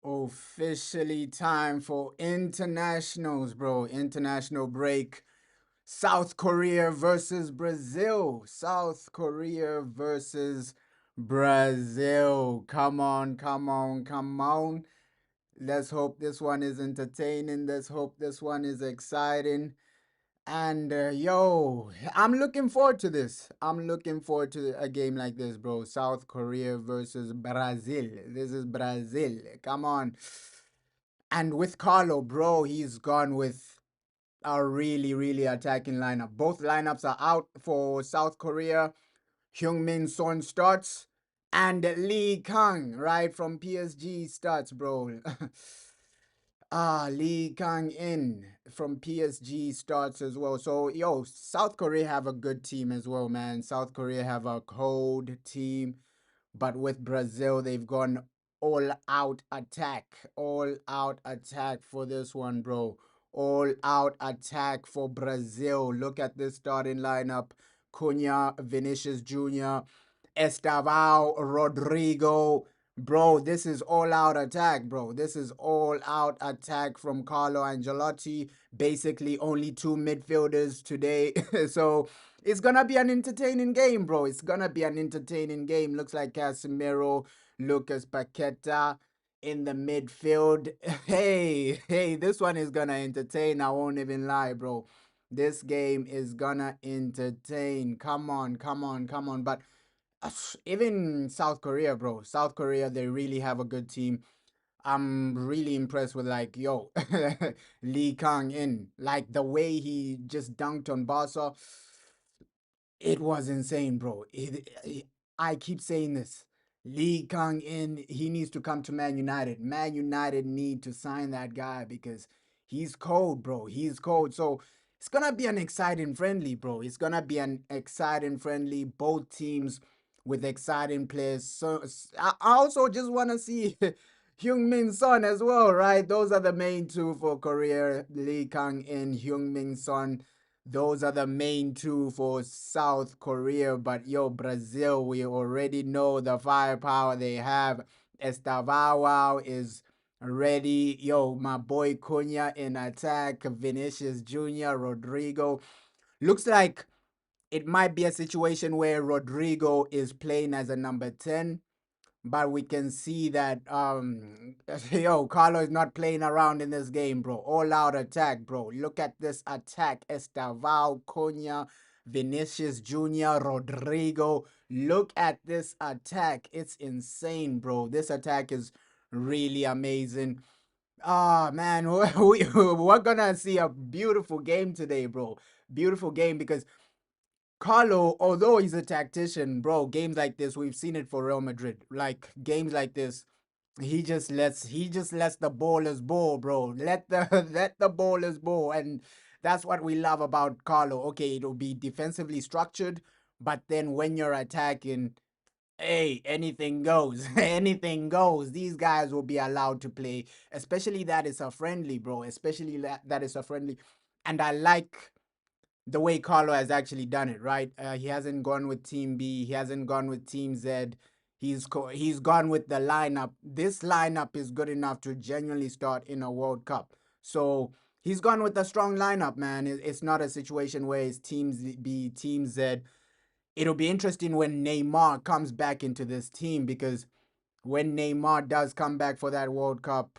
Officially time for internationals, bro. International break. South Korea versus Brazil. South Korea versus Brazil. Come on, come on, come on. Let's hope this one is entertaining. Let's hope this one is exciting. And yo, I'm looking forward to this. I'm looking forward to a game like this, bro. South Korea versus Brazil. This is Brazil. Come on. And with Carlo, bro, he's gone with a really, really attacking lineup. Both lineups are out for South Korea. Heung-min Son starts, and Lee Kang, right, from PSG starts, bro. Lee Kang-in from PSG starts as well. So, yo, South Korea have a good team as well, man. South Korea have a cold team. But with Brazil, they've gone all out attack. All out attack for this one, bro. All out attack for Brazil. Look at this starting lineup. Cunha, Vinicius Jr., Estavao, Rodrigo. Bro, this is all out attack, bro. This is all out attack from Carlo Ancelotti. Basically, only two midfielders today. So it's gonna be an entertaining game, bro. It's gonna be an entertaining game. Looks like Casemiro, Lucas Paqueta in the midfield. Hey, this one is gonna entertain. I won't even lie, bro. This game is gonna entertain. Come on, come on, come on. But even South Korea, bro. South Korea, they really have a good team. I'm really impressed with like, yo, Lee Kang In. Like the way he just dunked on Barca. It was insane, bro. I keep saying this. Lee Kang In, he needs to come to Man United. Man United need to sign that guy because he's cold, bro. He's cold. So it's gonna be an exciting friendly, bro. It's gonna be an exciting friendly. Both teams with exciting players. So I also just wanna see Hyung Min Son as well, right? Those are the main two for Korea. Lee Kang In, Hyung Min Son. Those are the main two for South Korea. But yo, Brazil, we already know the firepower they have. Estavao is ready. Yo, my boy Cunha in attack. Vinicius Jr., Rodrigo. Looks like it might be a situation where Rodrigo is playing as a number 10, but we can see that yo, Carlo is not playing around in this game, bro. All out attack, bro. Look at this attack. Estavao, Cunha, Vinicius Jr., Rodrigo. Look at this attack. It's insane, bro. This attack is really amazing. Ah, man, we're gonna see a beautiful game today, bro. Beautiful game because Carlo, although he's a tactician, bro, games like this, we've seen it for Real Madrid. Like games like this, he just lets the ballers ball, bro. Let the let the ballers ball. And that's what we love about Carlo. Okay, it'll be defensively structured, but then when you're attacking, hey, anything goes. Anything goes. These guys will be allowed to play, especially that is a friendly, bro. Especially that is a friendly. And I like the way Carlo has actually done it, right? He hasn't gone with Team B. He hasn't gone with Team Z. He's gone with the lineup. This lineup is good enough to genuinely start in a World Cup. So he's gone with a strong lineup, man. It's not a situation where it's Team B, Team Z. It'll be interesting when Neymar comes back into this team because when Neymar does come back for that World Cup,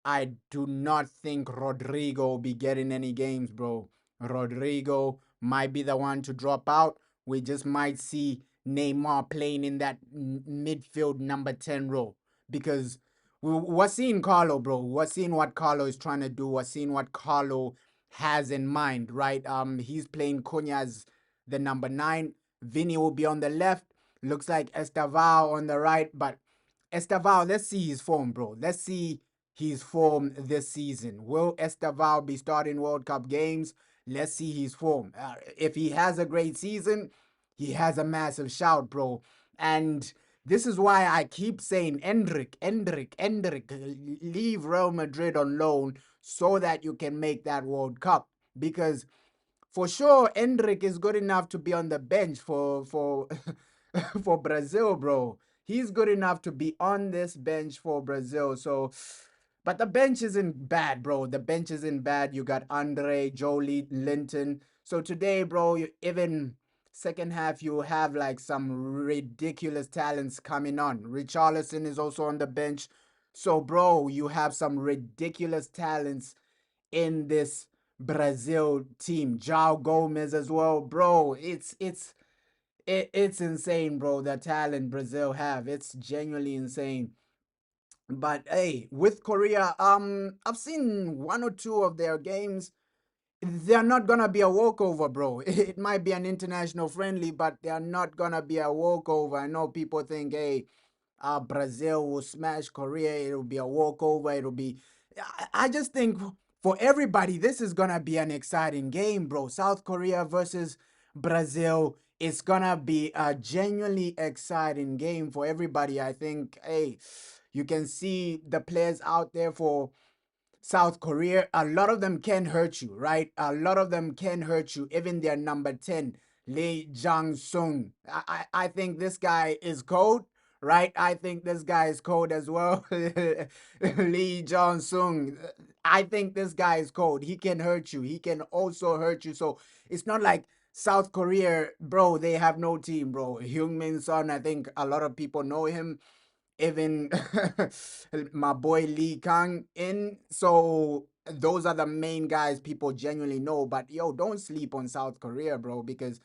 I do not think Rodrigo will be getting any games, bro. Rodrigo might be the one to drop out. We just might see Neymar playing in that midfield number 10 role because we're seeing Carlo, bro. We're seeing what Carlo is trying to do. We're seeing what Carlo has in mind, right? He's playing Cunha as the number 9. Vinny will be on the left. Looks like Estavao on the right, but Estavao, let's see his form, bro. Let's see his form this season. Will Estaval be starting World Cup games? Let's see his form. If he has a great season, he has a massive shout, bro. And this is why I keep saying, Endrick, leave Real Madrid on loan so that you can make that World Cup. Because for sure, Endrick is good enough to be on the bench for for Brazil, bro. He's good enough to be on this bench for Brazil. So, but the bench isn't bad, bro. The bench isn't bad. You got Andre, Jolie, Linton. So today, bro, even second half, you have like some ridiculous talents coming on. Richarlison is also on the bench. So, bro, you have some ridiculous talents in this Brazil team. João Gomez as well, bro. It's insane, bro. The talent Brazil have. It's genuinely insane. But hey, with Korea, I've seen one or two of their games. They're not gonna be a walkover, bro. It might be an international friendly, but they're not gonna be a walkover. I know people think, hey, Brazil will smash Korea. It'll be a walkover. It'll be. I just think for everybody, this is gonna be an exciting game, bro. South Korea versus Brazil. It's gonna be a genuinely exciting game for everybody. I think, hey, you can see the players out there for South Korea, a lot of them can hurt you, right? A lot of them can hurt you. Even their number 10, Lee Jang-sung. I think this guy is cold, right? I think this guy is cold as well. Lee Jong-sung. I think this guy is cold. He can hurt you. He can also hurt you. So it's not like South Korea, bro, they have no team, bro. Heung-min Son, I think a lot of people know him, even my boy Lee Kang in. So those are the main guys people genuinely know. But yo, don't sleep on South Korea, bro, because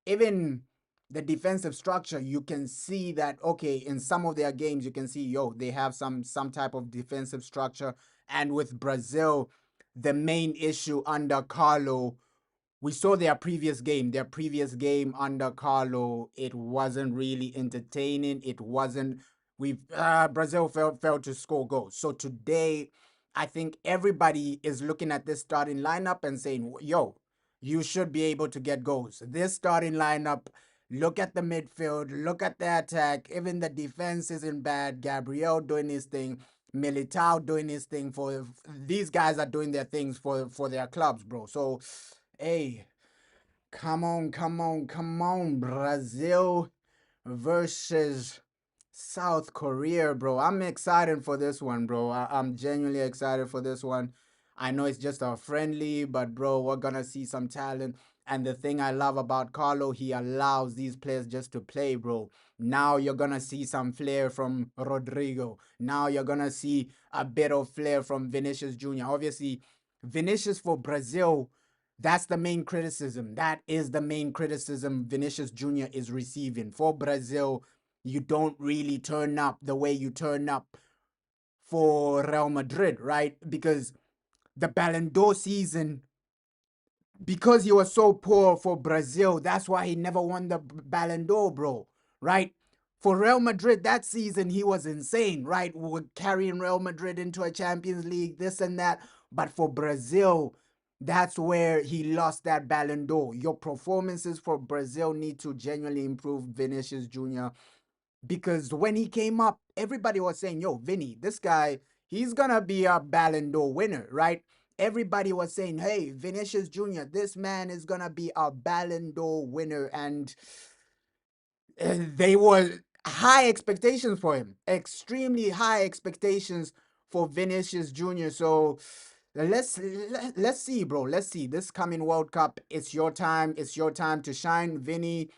even the defensive structure, you can see that okay, in some of their games, you can see yo, they have some type of defensive structure. And with Brazil, the main issue under Carlo, we saw their previous game under Carlo. It wasn't really entertaining. It wasn't. We Brazil failed to score goals. So today, I think everybody is looking at this starting lineup and saying, "Yo, you should be able to get goals." This starting lineup. Look at the midfield. Look at the attack. Even the defense isn't bad. Gabriel doing his thing. Militao doing his thing. For these guys are doing their things for their clubs, bro. So hey, come on, come on, come on. Brazil versus South Korea, bro. I'm excited for this one, bro. I'm genuinely excited for this one. I know it's just a friendly, but bro, we're gonna see some talent. And the thing I love about Carlo, he allows these players just to play, bro. Now you're gonna see some flair from Rodrigo. Now you're gonna see a bit of flair from Vinicius Jr. Obviously, Vinicius for Brazil, that's the main criticism. That is the main criticism Vinicius Jr. is receiving. For Brazil, you don't really turn up the way you turn up for Real Madrid, right? Because the Ballon d'Or season, because he was so poor for Brazil, that's why he never won the Ballon d'Or, bro, right? For Real Madrid that season, he was insane, right? We're carrying Real Madrid into a Champions League, this and that. But for Brazil, that's where he lost that Ballon d'Or. Your performances for Brazil need to genuinely improve, Vinicius Jr., because when he came up, everybody was saying, yo, Vinny, this guy, he's gonna be a Ballon d'Or winner, right? Everybody was saying, hey, Vinicius Jr., this man is gonna be a Ballon d'Or winner. And they were high expectations for him, extremely high expectations for Vinicius Jr. So let's see, bro. Let's see. This coming World Cup, it's your time. It's your time to shine, Vinny.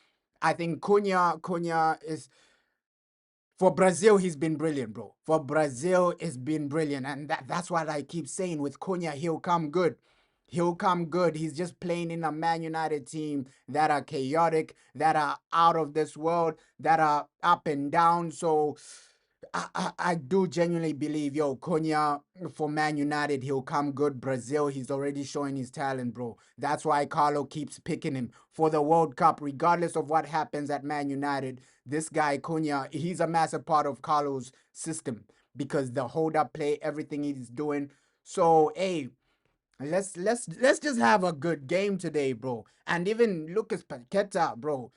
I think Cunha is, for Brazil, he's been brilliant, bro. For Brazil, it's been brilliant. And that's what I keep saying with Cunha. He'll come good. He'll come good. He's just playing in a Man United team that are chaotic, that are out of this world, that are up and down. So I do genuinely believe, yo, Cunha for Man United, he'll come good. Brazil, he's already showing his talent, bro. That's why Carlo keeps picking him for the World Cup, regardless of what happens at Man United. This guy, Cunha, he's a massive part of Carlo's system because the hold-up play, everything he's doing. So, hey, let's just have a good game today, bro. And even Lucas Paqueta, bro.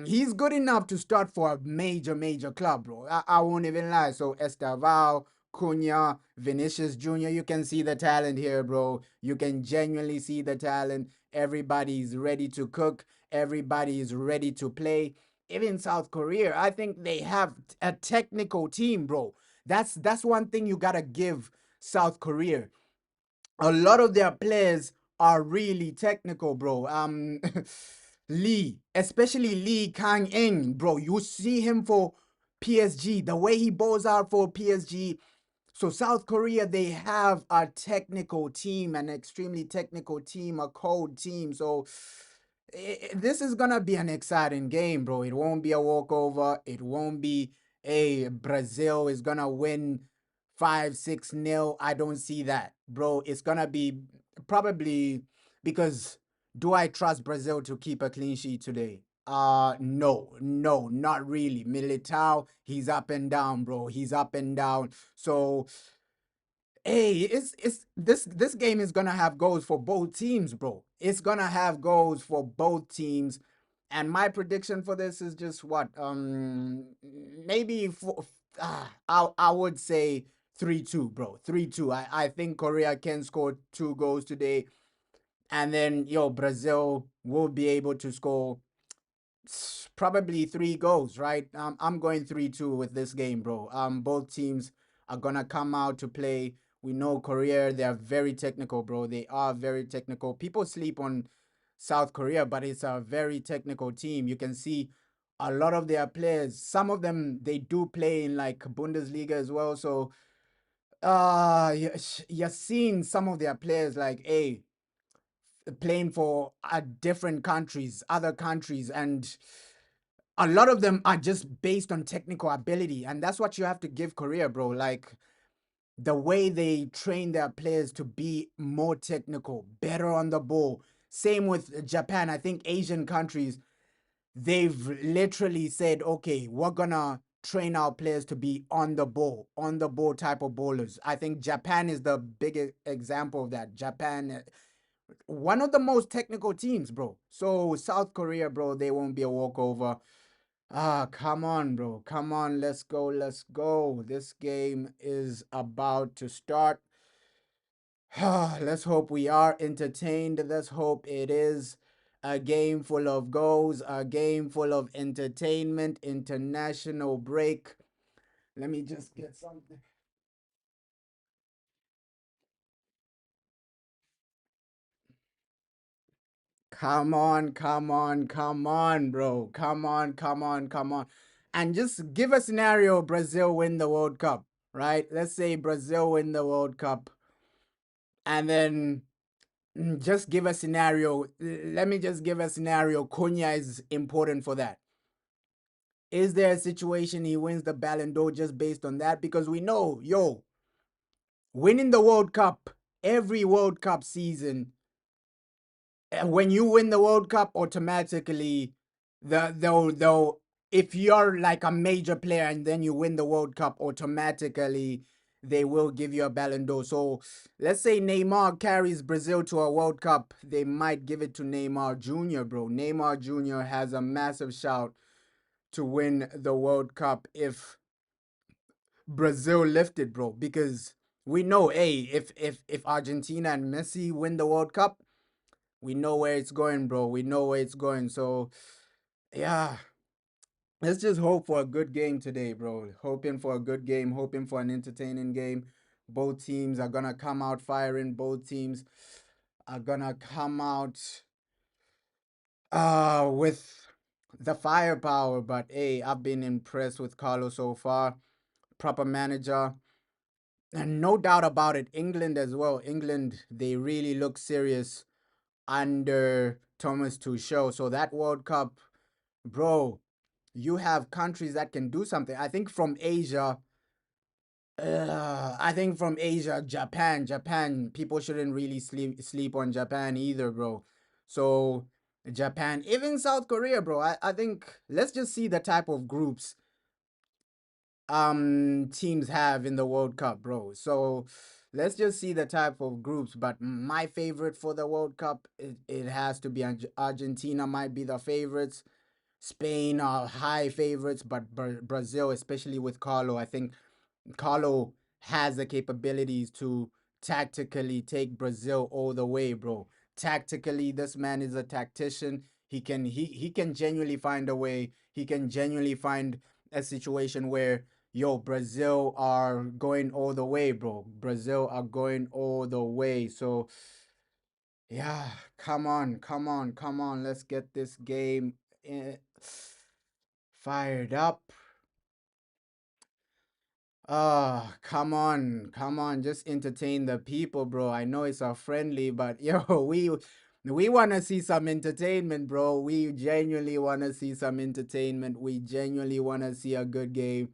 He's good enough to start for a major club, bro. I won't even lie. So Estaval, Cunha, Vinicius Jr., you can see the talent here, bro. You can genuinely see the talent. Everybody's ready to cook. Everybody is ready to play. even South Korea, I think they have a technical team, bro. That's one thing you gotta give South Korea. A lot of their players are really technical, bro. Lee, especially Lee Kang In, bro. You see him for PSG, the way he balls out for PSG. So South Korea, they have a technical team, an extremely technical team, a cold team. So this is gonna be an exciting game, bro. It won't be a walkover. It won't be a Brazil is gonna win 5-6-0. I don't see that, bro. It's gonna be probably because do I trust Brazil to keep a clean sheet today? No, no, not really. Militao, he's up and down, bro. He's up and down. So hey, it's this game is gonna have goals for both teams, bro. It's gonna have goals for both teams. And my prediction for this is just what maybe for I would say 3-2, bro. 3-2. I think Korea can score 2 goals today. And then Brazil will be able to score probably 3 goals, right? I'm going 3-2 with this game, bro. Both teams are gonna come out to play. We know Korea, they are very technical, bro. They are very technical. People sleep on South Korea, but it's a very technical team. You can see a lot of their players, some of them they do play in like Bundesliga as well. So you're seeing some of their players like playing for different countries, other countries, and a lot of them are just based on technical ability, and that's what you have to give Korea, bro. Like the way they train their players to be more technical, better on the ball. Same with Japan. I think Asian countries, they've literally said, okay, we're gonna train our players to be on the ball type of bowlers. I think Japan is the biggest example of that. Japan, one of the most technical teams, bro. So South Korea, bro, they won't be a walkover. Come on, bro. Come on. Let's go. Let's go. This game is about to start. Let's hope we are entertained. Let's hope it is a game full of goals, a game full of entertainment, international break. Let me just get something. Come on, come on, come on, bro. Come on, come on, come on. And just give a scenario Brazil win the World Cup, right? Let's say Brazil win the World Cup. And then just give a scenario. Let me just give a scenario. Cunha is important for that. Is there a situation he wins the Ballon d'Or just based on that? Because we know, winning the World Cup, every World Cup season, when you win the World Cup, automatically, they'll if you're like a major player and then you win the World Cup, automatically they will give you a Ballon d'Or. So let's say Neymar carries Brazil to a World Cup, they might give it to Neymar Jr., bro. Neymar Jr. has a massive shout to win the World Cup if Brazil lifted, bro. Because we know, hey, if Argentina and Messi win the World Cup, we know where it's going, bro. We know where it's going. So, yeah, let's just hope for a good game today, bro. Hoping for a good game, hoping for an entertaining game. Both teams are gonna come out firing. Both teams are gonna come out with the firepower. But hey, I've been impressed with Carlos so far. Proper manager. And no doubt about it, England as well. England, they really look serious under Thomas Tuchel. So that World Cup, bro, you have countries that can do something. I think from Asia, Japan. People shouldn't really sleep on Japan either, bro. So Japan, even South Korea, bro. I think let's just see the type of groups teams have in the World Cup, bro. So let's just see the type of groups. But my favorite for the World Cup, it has to be Argentina. Might be the favorites. Spain are high favorites, but Brazil, especially with Carlo, I think Carlo has the capabilities to tactically take Brazil all the way, bro. Tactically, this man is a tactician. He can genuinely find a way. he can genuinely find a situation where, yo, Brazil are going all the way, bro. Brazil are going all the way. So yeah, come on, come on, come on. Let's get this game fired up. Come on, come on, just entertain the people, bro. I know it's a friendly, but yo, we want to see some entertainment, bro. We genuinely want to see some entertainment. We genuinely want to see a good game.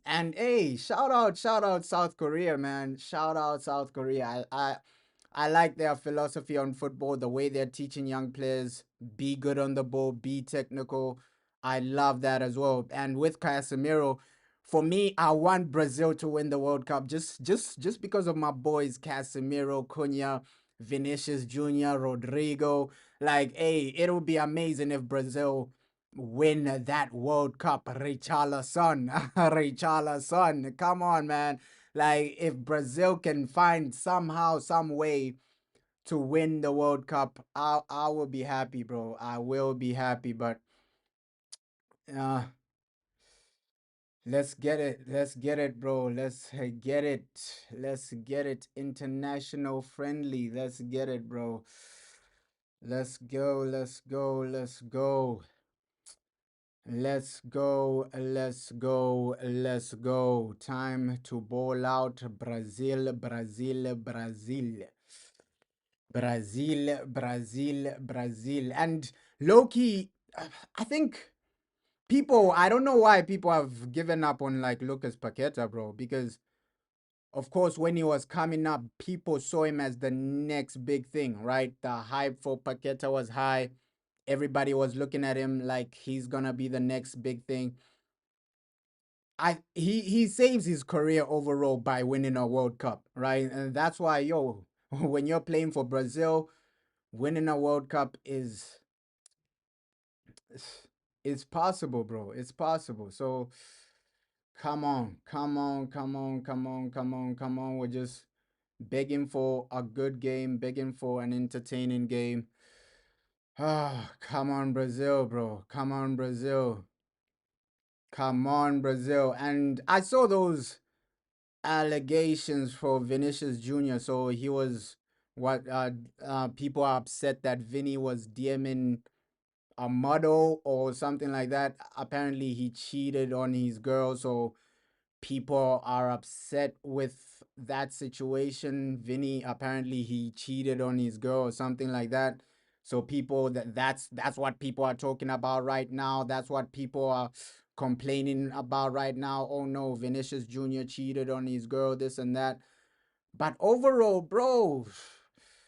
And hey, shout out South Korea, man. Shout out South Korea. I like their philosophy on football, the way they're teaching young players be good on the ball, be technical. I love that as well. And with Casemiro, for me, I want Brazil to win the World Cup just because of my boys Casemiro, Cunha, Vinicius Jr., Rodrigo. Like, hey, it'll be amazing if Brazil win that World Cup. Richarlison, Richarlison, come on, man. Like, if Brazil can find somehow, some way to win the World Cup, I will be happy, bro. I will be happy. But uh, let's get it. Let's get it, bro. Let's get it. Let's get it. International friendly. Let's get it, bro. Let's go. Let's go. Let's go. Let's go, let's go, let's go. Time to ball out. Brazil, Brazil, Brazil. Brazil, Brazil, Brazil. And Loki, I think people, I don't know why people have given up on like Lucas Paqueta, bro, because of course, when he was coming up, people saw him as the next big thing, right? The hype for Paqueta was high. Everybody was looking at him like he's gonna be the next big thing. He saves his career overall by winning a World Cup, right? And that's why, yo, when you're playing for Brazil, winning a World Cup is possible, bro. It's possible. So come on, come on, come on, come on, come on, come on. We're just begging for a good game, begging for an entertaining game. Ah, come on, Brazil, bro. Come on, Brazil. Come on, Brazil. And I saw those allegations for Vinicius Jr. So he was what people are upset that Vinny was DMing a model or something like that. Apparently he cheated on his girl, so people are upset with that situation. Vinny, apparently he cheated on his girl or something like that. So people that's what people are talking about right now. That's what people are complaining about right now. Oh no, Vinicius Jr. cheated on his girl, this and that. But overall, bro,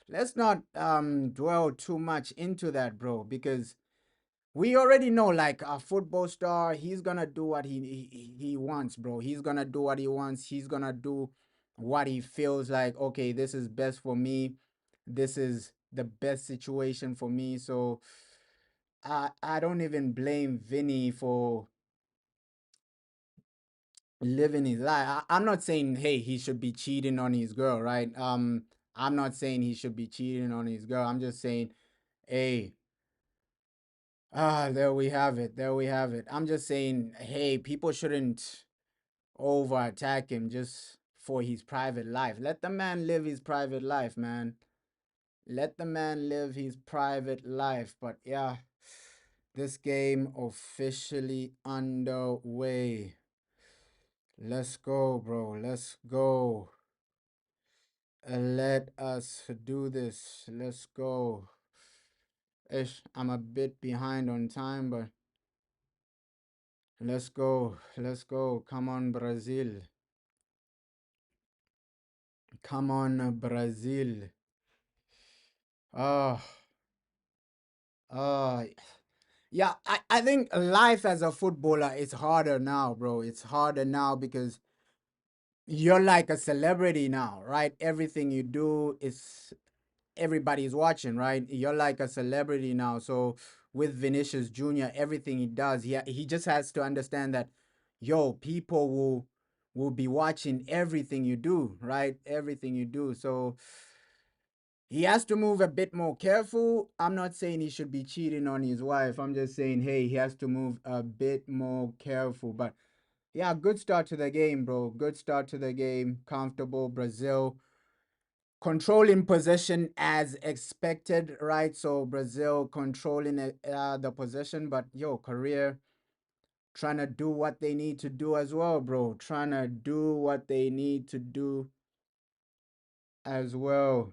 let's not dwell too much into that, bro, because we already know like a football star, he's gonna do what he wants, bro. He's gonna do what he wants. He's gonna do what he feels like, okay, this is best for me. This is the best situation for me. So I don't even blame Vinny for living his life. I'm not saying, hey, he should be cheating on his girl, right? I'm not saying he should be cheating on his girl. I'm just saying, hey, there we have it. There we have it. I'm just saying, hey, people shouldn't over attack him just for his private life. Let the man live his private life, man. Let the man live his private life. But yeah, this game officially underway. Let's go, bro. Let's go. Let us do this. Let's go. Ish, I'm a bit behind on time, but let's go. Let's go. Come on, Brazil. Come on, Brazil. Oh, oh. Yeah, I think life as a footballer is harder now, bro. It's harder now because you're like a celebrity now, right? Everything you do is everybody's watching, right? You're like a celebrity now. So with Vinicius Jr., everything he does, he just has to understand that, yo, people will be watching everything you do, right? Everything you do. So He has to move a bit more careful. I'm not saying he should be cheating on his wife. I'm just saying, hey, he has to move a bit more careful. But yeah, good start to the game, bro. Good start to the game. Comfortable. Brazil controlling possession as expected, right? So Brazil controlling the possession, but yo, Korea trying to do what they need to do as well, bro. Trying to do what they need to do as well.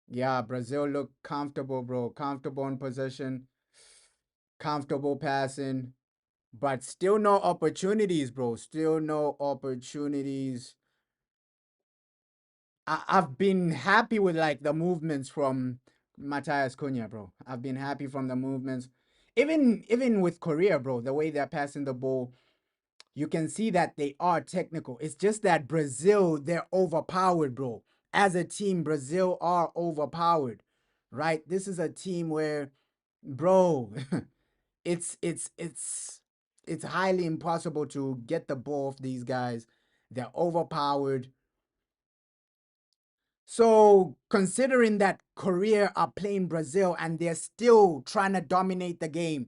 Yeah, Brazil look comfortable, bro. Comfortable in possession, comfortable passing, but still no opportunities, bro. Still no opportunities. I've been happy with like the movements from Matthias Cunha, bro. I've been happy from the movements. Even with Korea, bro, the way they're passing the ball, you can see that they are technical. It's just that Brazil, they're overpowered, bro. As a team, Brazil are overpowered, right? This is a team where, bro, it's it's it's it's highly impossible to get the ball off these guys. They're overpowered. So, considering that Korea are playing Brazil and they're still trying to dominate the game,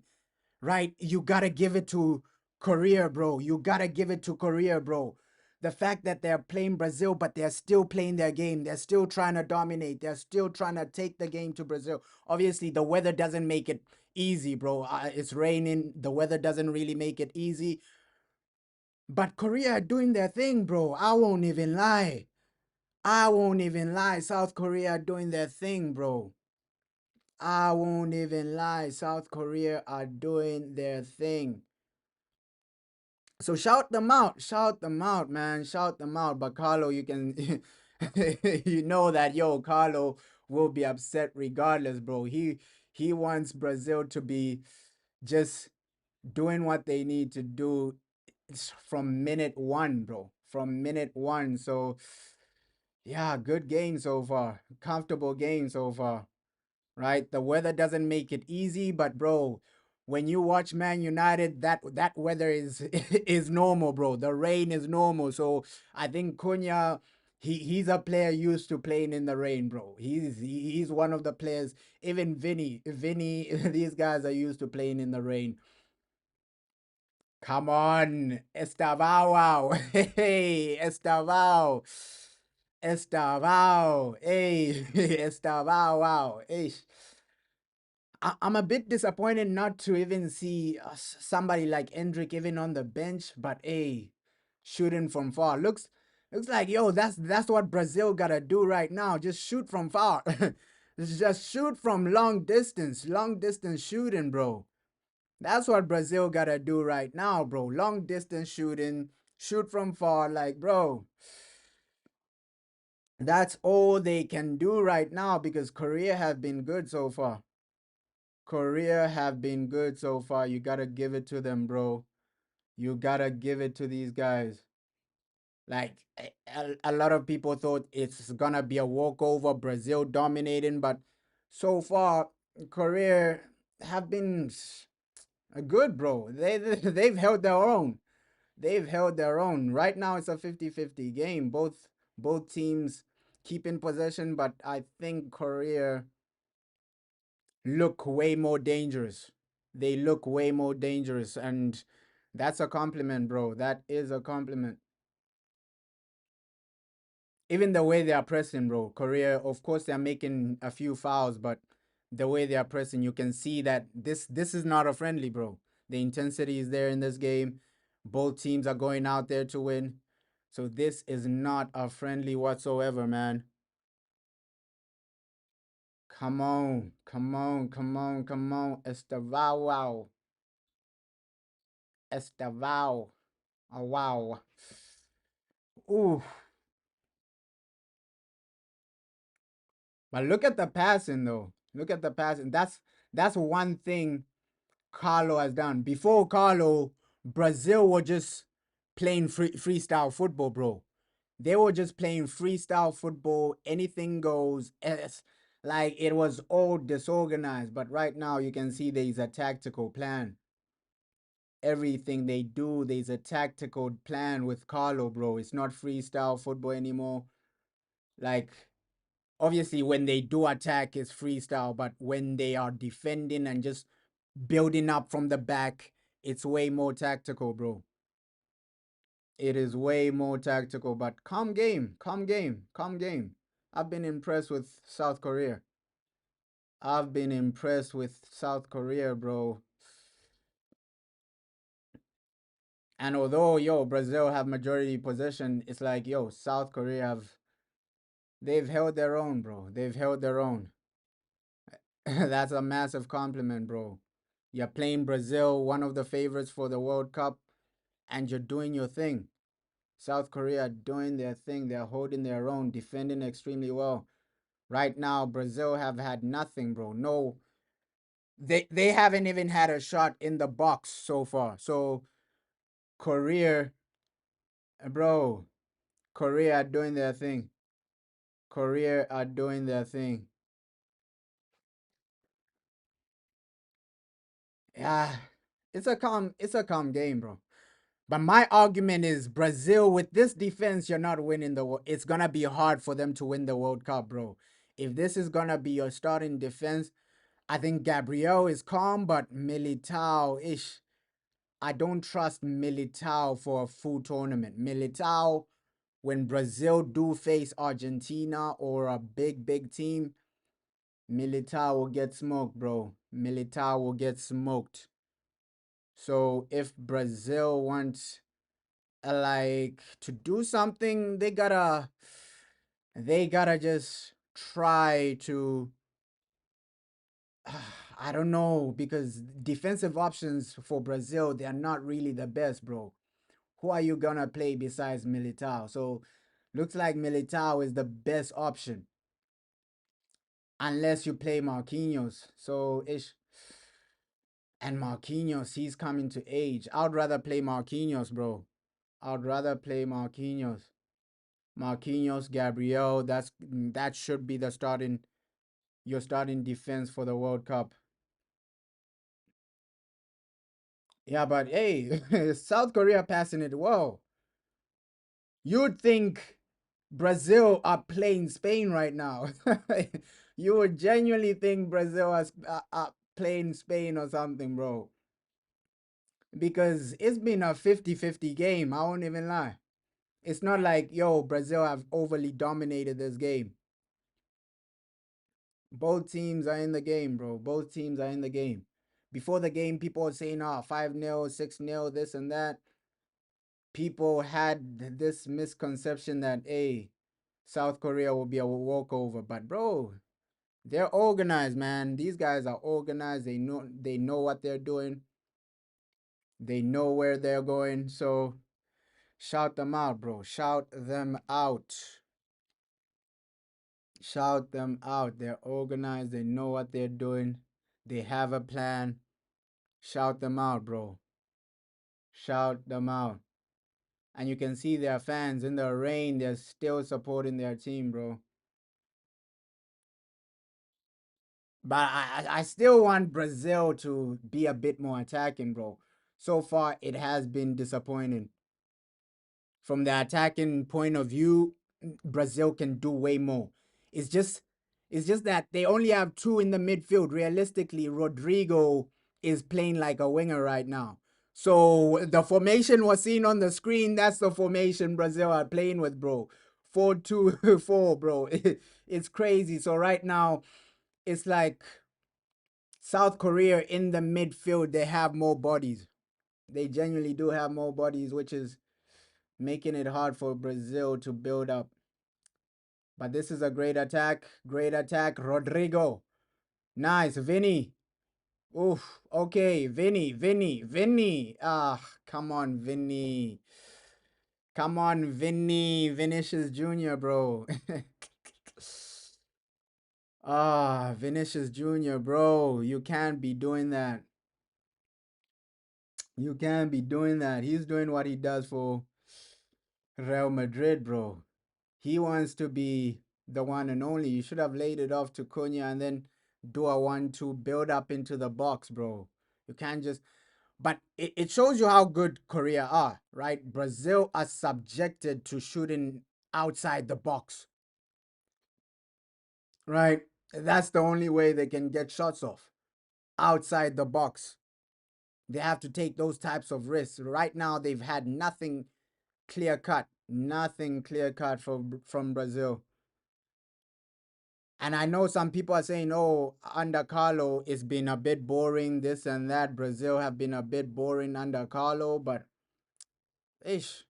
right? You got to give it to Korea, bro. You got to give it to Korea, bro. The fact that they're playing Brazil, but they're still playing their game. They're still trying to dominate. They're still trying to take the game to Brazil. Obviously, the weather doesn't make it easy, bro. It's raining. The weather doesn't really make it easy. But Korea are doing their thing, bro. I won't even lie. I won't even lie. South Korea doing their thing, bro. I won't even lie. South Korea are doing their thing. So shout them out. Shout them out, man. Shout them out. But Carlo, you can you know that yo, Carlo will be upset regardless, bro. He wants Brazil to be just doing what they need to do from minute one, bro. From minute one. So yeah, good game so far. Comfortable game so far. Right? The weather doesn't make it easy, but bro, when you watch Man United, that weather is is normal, bro. The rain is normal. So I think Cunha, he's a player used to playing in the rain, bro. He's one of the players. Even Vinny, these guys are used to playing in the rain. Come on, Estavao, wow. Hey, Estavao. Estavao, hey, Estavao, wow. Hey. I'm a bit disappointed not to even see somebody like Endrick even on the bench, but hey, shooting from far looks like yo, that's what Brazil gotta do right now. Just shoot from far, just shoot from long distance shooting, bro. That's what Brazil gotta do right now, bro. Long distance shooting, shoot from far, like bro. That's all they can do right now because Korea have been good so far. Korea have been good so far. You gotta give it to them, bro. You gotta give it to these guys. Like a lot of people thought it's gonna be a walkover, Brazil dominating, but so far Korea have been good, bro. They've held their own. They've held their own. Right now it's a 50-50 game. Both teams keep in possession, but I think Korea look way more dangerous. They look way more dangerous, and that's a compliment, bro. That is a compliment. Even the way they are pressing, bro. Korea, of course, they're making a few fouls, but the way they are pressing, you can see that this is not a friendly, bro. The intensity is there in this game. Both teams are going out there to win. So this is not a friendly whatsoever, man. Come on, come on, come on, come on. Estavao. Estavao. Oh, wow. Ooh. But look at the passing though. Look at the passing. That's one thing Carlo has done. Before Carlo, Brazil were just playing freestyle football, bro. They were just playing freestyle football. Anything goes. It's like it was all disorganized. But right now you can see there's a tactical plan. Everything they do, there's a tactical plan with Carlo, bro. It's not freestyle football anymore. Like Obviously, when they do attack, it's freestyle, but when they are defending and just building up from the back, it's way more tactical, bro. It is way more tactical, but calm game, calm game, calm game. I've been impressed with South Korea. I've been impressed with South Korea, bro. And although yo Brazil have majority possession, it's like yo South Korea they've held their own, bro. They've held their own. That's a massive compliment, bro. You're playing Brazil, one of the favorites for the World Cup, and you're doing your thing. South Korea are doing their thing. They're holding their own, defending extremely well. Right now, Brazil have had nothing, bro. No, they haven't even had a shot in the box so far. So Korea, bro, Korea are doing their thing. Korea are doing their thing. Yeah, it's a calm game, bro. But my argument is Brazil with this defense, you're not winning it's gonna be hard for them to win the World Cup, bro. If this is gonna be your starting defense, I think Gabriel is calm, but Militao ish. I don't trust Militao for a full tournament. Militao, when Brazil do face Argentina or a big team, Militao will get smoked, bro. Militao will get smoked. So if Brazil wants like to do something, they gotta just try to I don't know because defensive options for Brazil they are not really the best, bro. Who are you gonna play besides Militao? So looks like Militao is the best option unless you play Marquinhos. So ish and Marquinhos, he's coming to age. I'd rather play Marquinhos, bro. I'd rather play Marquinhos. Marquinhos, Gabriel, that should be the starting your starting defense for the World Cup. Yeah, but hey, South Korea passing it well. You'd think Brazil are playing Spain right now. You would genuinely think Brazil are playing Spain or something, bro. Because it's been a 50-50 game. I won't even lie. It's not like, yo, Brazil have overly dominated this game. Both teams are in the game, bro. Both teams are in the game. Before the game, people were saying, 5-0, 6-0, this and that. People had this misconception that, hey, South Korea will be a walkover. But, bro, they're organized, man. These guys are organized. They know what they're doing. They know where they're going. So shout them out, bro. Shout them out. Shout them out. They're organized. They know what they're doing. They have a plan. Shout them out, bro. Shout them out. And you can see their fans in the rain. They're still supporting their team, bro. But I still want Brazil to be a bit more attacking, bro. So far, it has been disappointing. From the attacking point of view, Brazil can do way more. It's just it's just that they only have two in the midfield. Realistically, Rodrigo is playing like a winger right now. So the formation was seen on the screen. That's the formation Brazil are playing with, bro. 4-2-4, bro. It's crazy. So right now, it's like South Korea in the midfield, they have more bodies. They genuinely do have more bodies, which is making it hard for Brazil to build up. But this is a great attack. Great attack. Rodrigo. Nice. Vinny. Oof. Okay. Vinny. Ah, come on, Vinny. Come on, Vinny. Vinicius Jr., bro. Vinicius Jr., bro. You can't be doing that. You can't be doing that. He's doing what he does for Real Madrid, bro. He wants to be the one and only. You should have laid it off to Cunha and then do a 1-2 build up into the box, bro. You can't just. But it shows you how good Korea are, right? Brazil are subjected to shooting outside the box. right? That's the only way they can get shots off outside the box. They have to take those types of risks. Right now, they've had nothing clear cut from Brazil. And I know some people are saying, "Oh, under Carlo, it's been a bit boring, this and that. Brazil have been a bit boring under Carlo, but ish,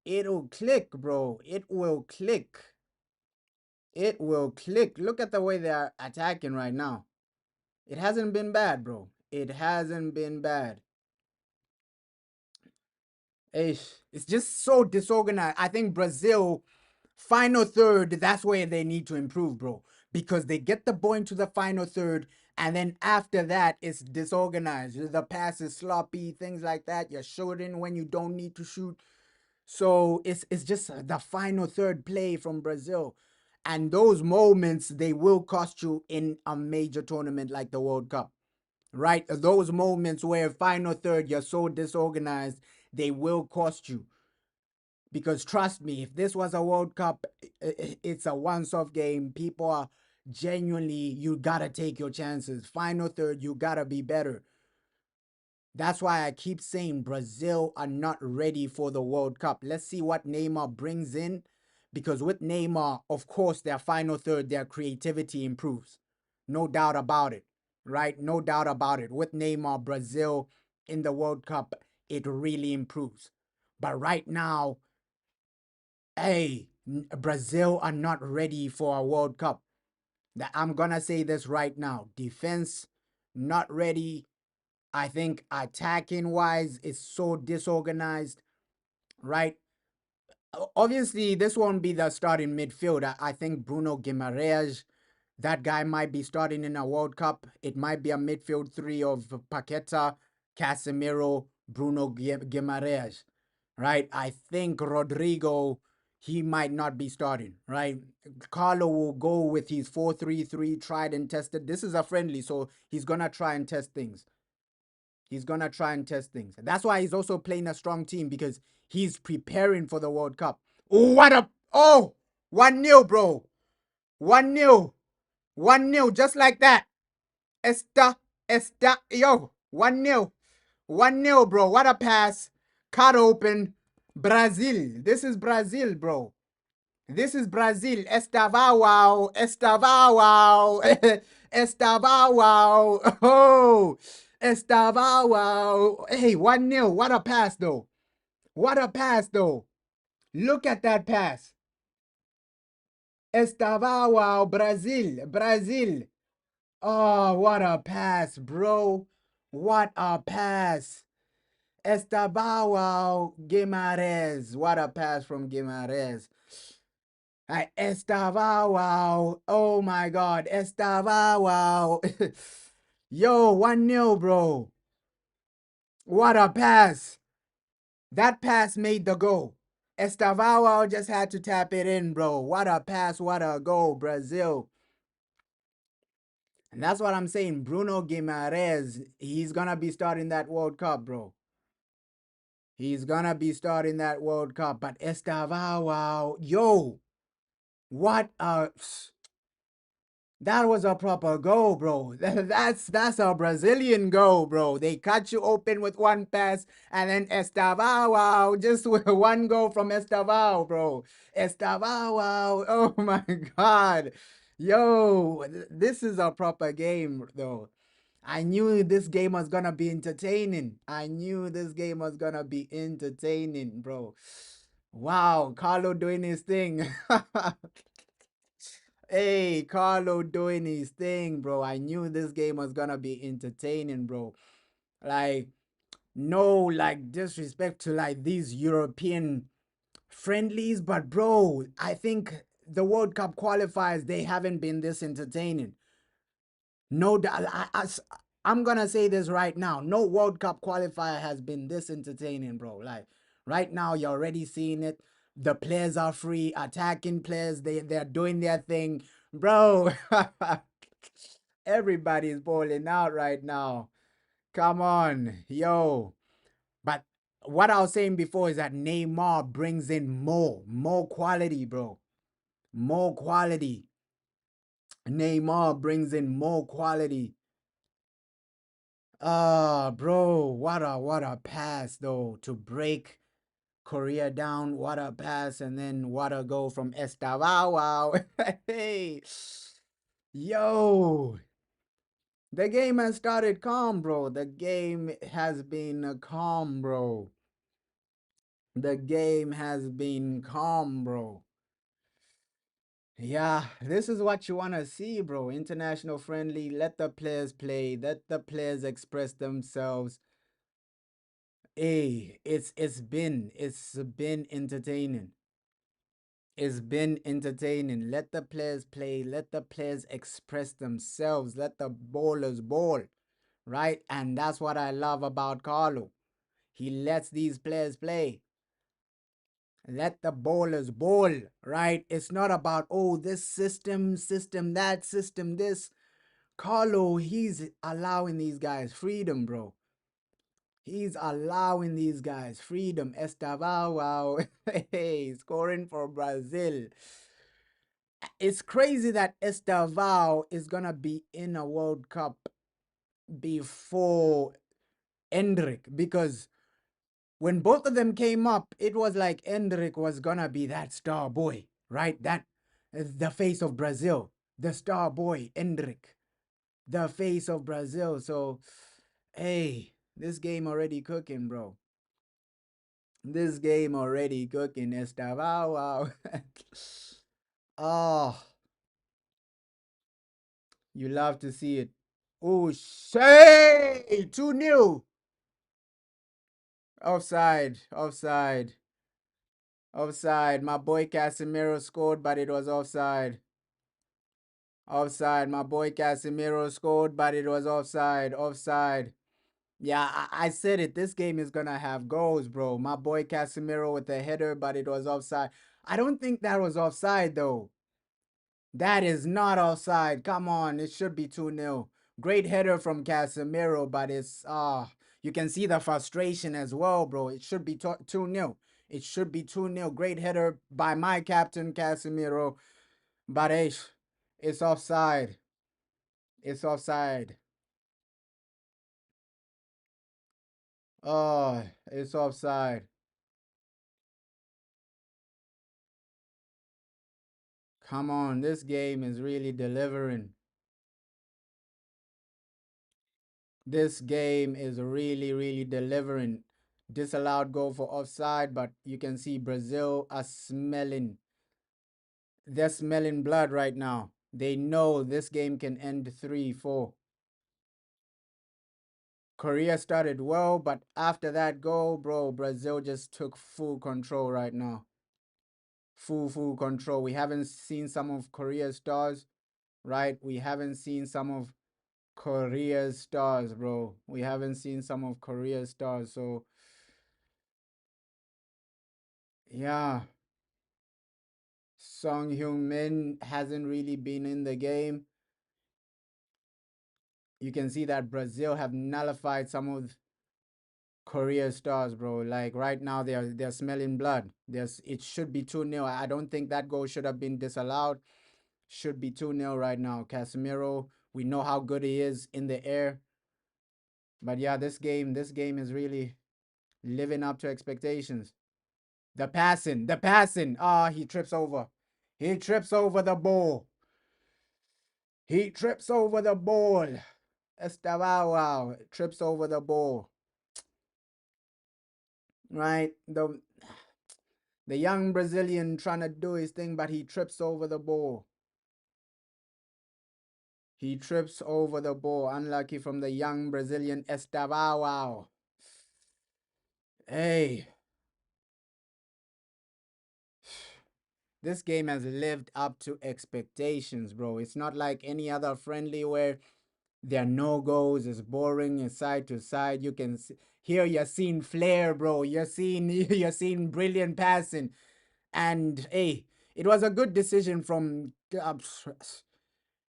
it'll click, bro. It will click. It will click. Look at the way they're attacking right now. It hasn't been bad, bro. It hasn't been bad. It's just so disorganized. I think Brazil, final third, that's where they need to improve, bro. Because they get the ball into the final third, and then after that, it's disorganized. The pass is sloppy, things like that. You're shooting when you don't need to shoot. So it's just the final third play from Brazil. And those moments, they will cost you in a major tournament like the World Cup, right? Those moments where final third, you're so disorganized, they will cost you. Because trust me, if this was a World Cup, it's a once-off game. People are genuinely, you gotta take your chances. Final third, you gotta be better. That's why I keep saying Brazil are not ready for the World Cup. Let's see what Neymar brings in. Because with Neymar, of course, their final third, their creativity improves. No doubt about it, right? No doubt about it. With Neymar, Brazil in the World Cup, it really improves. But right now, hey, Brazil are not ready for a World Cup. I'm going to say this right now. Defense, not ready. I think attacking wise is so disorganized, right? Obviously, this won't be the starting midfield. I think Bruno Guimaraes, that guy might be starting in a World Cup. It might be a midfield three of Paqueta, Casemiro, Bruno Guimaraes, right? I think Rodrigo, he might not be starting, right? Carlo will go with his 4-3-3, tried and tested. This is a friendly, so he's going to try and test things. He's going to try and test things. That's why he's also playing a strong team because he's preparing for the World Cup. Oh, what a. Oh, 1-0, bro. 1-0. 1-0, just like that. Yo, 1-0. 1-0, bro. What a pass. Cut open. Brazil. This is Brazil, bro. This is Brazil. Estava wow. Estava wow. Estava wow. Oh, Estava wow. Hey, 1-0. What a pass, though. What a pass, though. Look at that pass. Estava wow. Brazil. Brazil. Oh, what a pass, bro. What a pass. Estava wow. Guimarães. What a pass from Guimarães. Estava wow. Oh my God. Estava wow. Yo, 1-0, bro. What a pass. That pass made the goal. Estava wow just had to tap it in, bro. What a pass. What a goal, Brazil. And that's what I'm saying. Bruno Guimaraes, he's going to be starting that World Cup, bro. He's going to be starting that World Cup. But Estava wow. Yo, what a. That was a proper goal, bro. That's a Brazilian goal, bro. They cut you open with one pass, and then Estavao, just with one goal from Estavao, bro. Estavao, oh my God. Yo, this is a proper game, though. I knew this game was gonna be entertaining. I knew this game was gonna be entertaining, bro. Wow, Carlo doing his thing. Hey, Carlo doing his thing, bro. I knew this game was gonna be entertaining, bro. Like, no, like, disrespect to like these European friendlies, but bro, I think the World Cup qualifiers, they haven't been this entertaining. No, I'm gonna say this right now. No World Cup qualifier has been this entertaining, bro. Like right now, you're already seeing it. The players are free, attacking players. They're doing their thing, bro. Everybody's balling out right now. Come on, yo. But what I was saying before is that Neymar brings in more quality, bro. More quality. Neymar brings in more quality. Ah, bro, what a pass though to break Korea down. What a pass, and then what a goal from Estavao. Wow. Hey, yo, the game has started calm, bro. The game has been calm, bro. The game has been calm, bro. Yeah, this is what you want to see, bro. International friendly. Let the players play. Let the players express themselves. Hey, it's been entertaining. It's been entertaining. Let the players play. Let the players express themselves. Let the ballers ball, right? And that's what I love about Carlo. He lets these players play. Let the ballers ball, right? It's not about, oh, this system, that system, this. Carlo, he's allowing these guys freedom, bro. He's allowing these guys freedom. Estavao, wow. Hey, scoring for Brazil. It's crazy that Estavao is going to be in a World Cup before Endrick, because when both of them came up, it was like Endrick was going to be that star boy, right? That the face of Brazil, the star boy, Endrick, the face of Brazil. So, hey, this game already cooking, bro. This game already cooking, Estaba. Wow. Oh, you love to see it. Oh, say 2-0. Offside, offside, offside. My boy Casemiro scored, but it was offside. Offside. My boy Casemiro scored, but it was offside. Offside. Yeah, I said it. This game is gonna have goals, bro. My boy Casemiro with a header, but it was offside. I don't think that was offside though. That is not offside. Come on, it should be 2-0. Great header from Casemiro, but it's you can see the frustration as well, bro. It should be 2-0. It should be 2-0. Great header by my captain Casemiro, but it's offside. It's offside. Oh, it's offside. Come on, this game is really delivering. This game is really, really delivering. Disallowed goal for offside, but you can see Brazil are smelling. They're smelling blood right now. They know this game can end 3-4. Korea started well, but after that goal, bro, Brazil just took full control right now. Full control. We haven't seen some of Korea's stars, right? We haven't seen some of Korea's stars, bro. We haven't seen some of Korea's stars. So, yeah, Song Hyun-min hasn't really been in the game. You can see that Brazil have nullified some of Korea's stars, bro. Like right now, they're smelling blood. It should be 2-0. I don't think that goal should have been disallowed. Should be 2-0 right now. Casemiro, we know how good he is in the air. But yeah, this game is really living up to expectations. The passing. Ah, he trips over. He trips over the ball. He trips over the ball. Estavao trips over the ball. Right? The young Brazilian trying to do his thing, but he trips over the ball. He trips over the ball. Unlucky from the young Brazilian Estavao. Hey, this game has lived up to expectations, bro. It's not like any other friendly where there are no goals. It's boring. It's side to side. You can see, here you're seeing flair, bro. You're seeing brilliant passing, and hey, it was a good decision from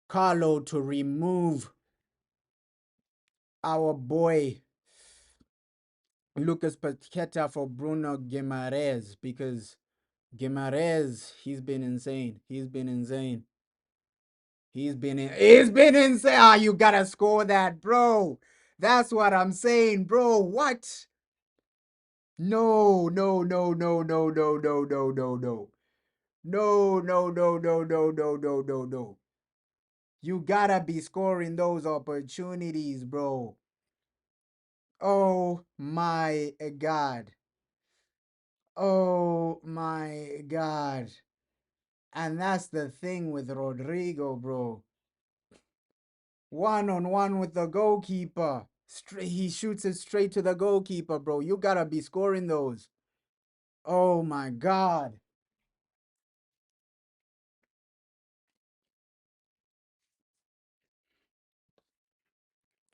Carlo to remove our boy Lucas Paqueta for Bruno Guimaraes, because Guimaraes, he's been insane. He's been insane. He's been insane. Ah, you gotta score that, bro. That's what I'm saying, bro. What? No, no, no, no, no, no, no, no, no, no. No, no, no, no, no, no, no, no, no. You gotta be scoring those opportunities, bro. Oh my God. Oh my God. And that's the thing with Rodrigo, bro. One on one with the goalkeeper. Straight, he shoots it straight to the goalkeeper, bro. You gotta be scoring those. Oh my God.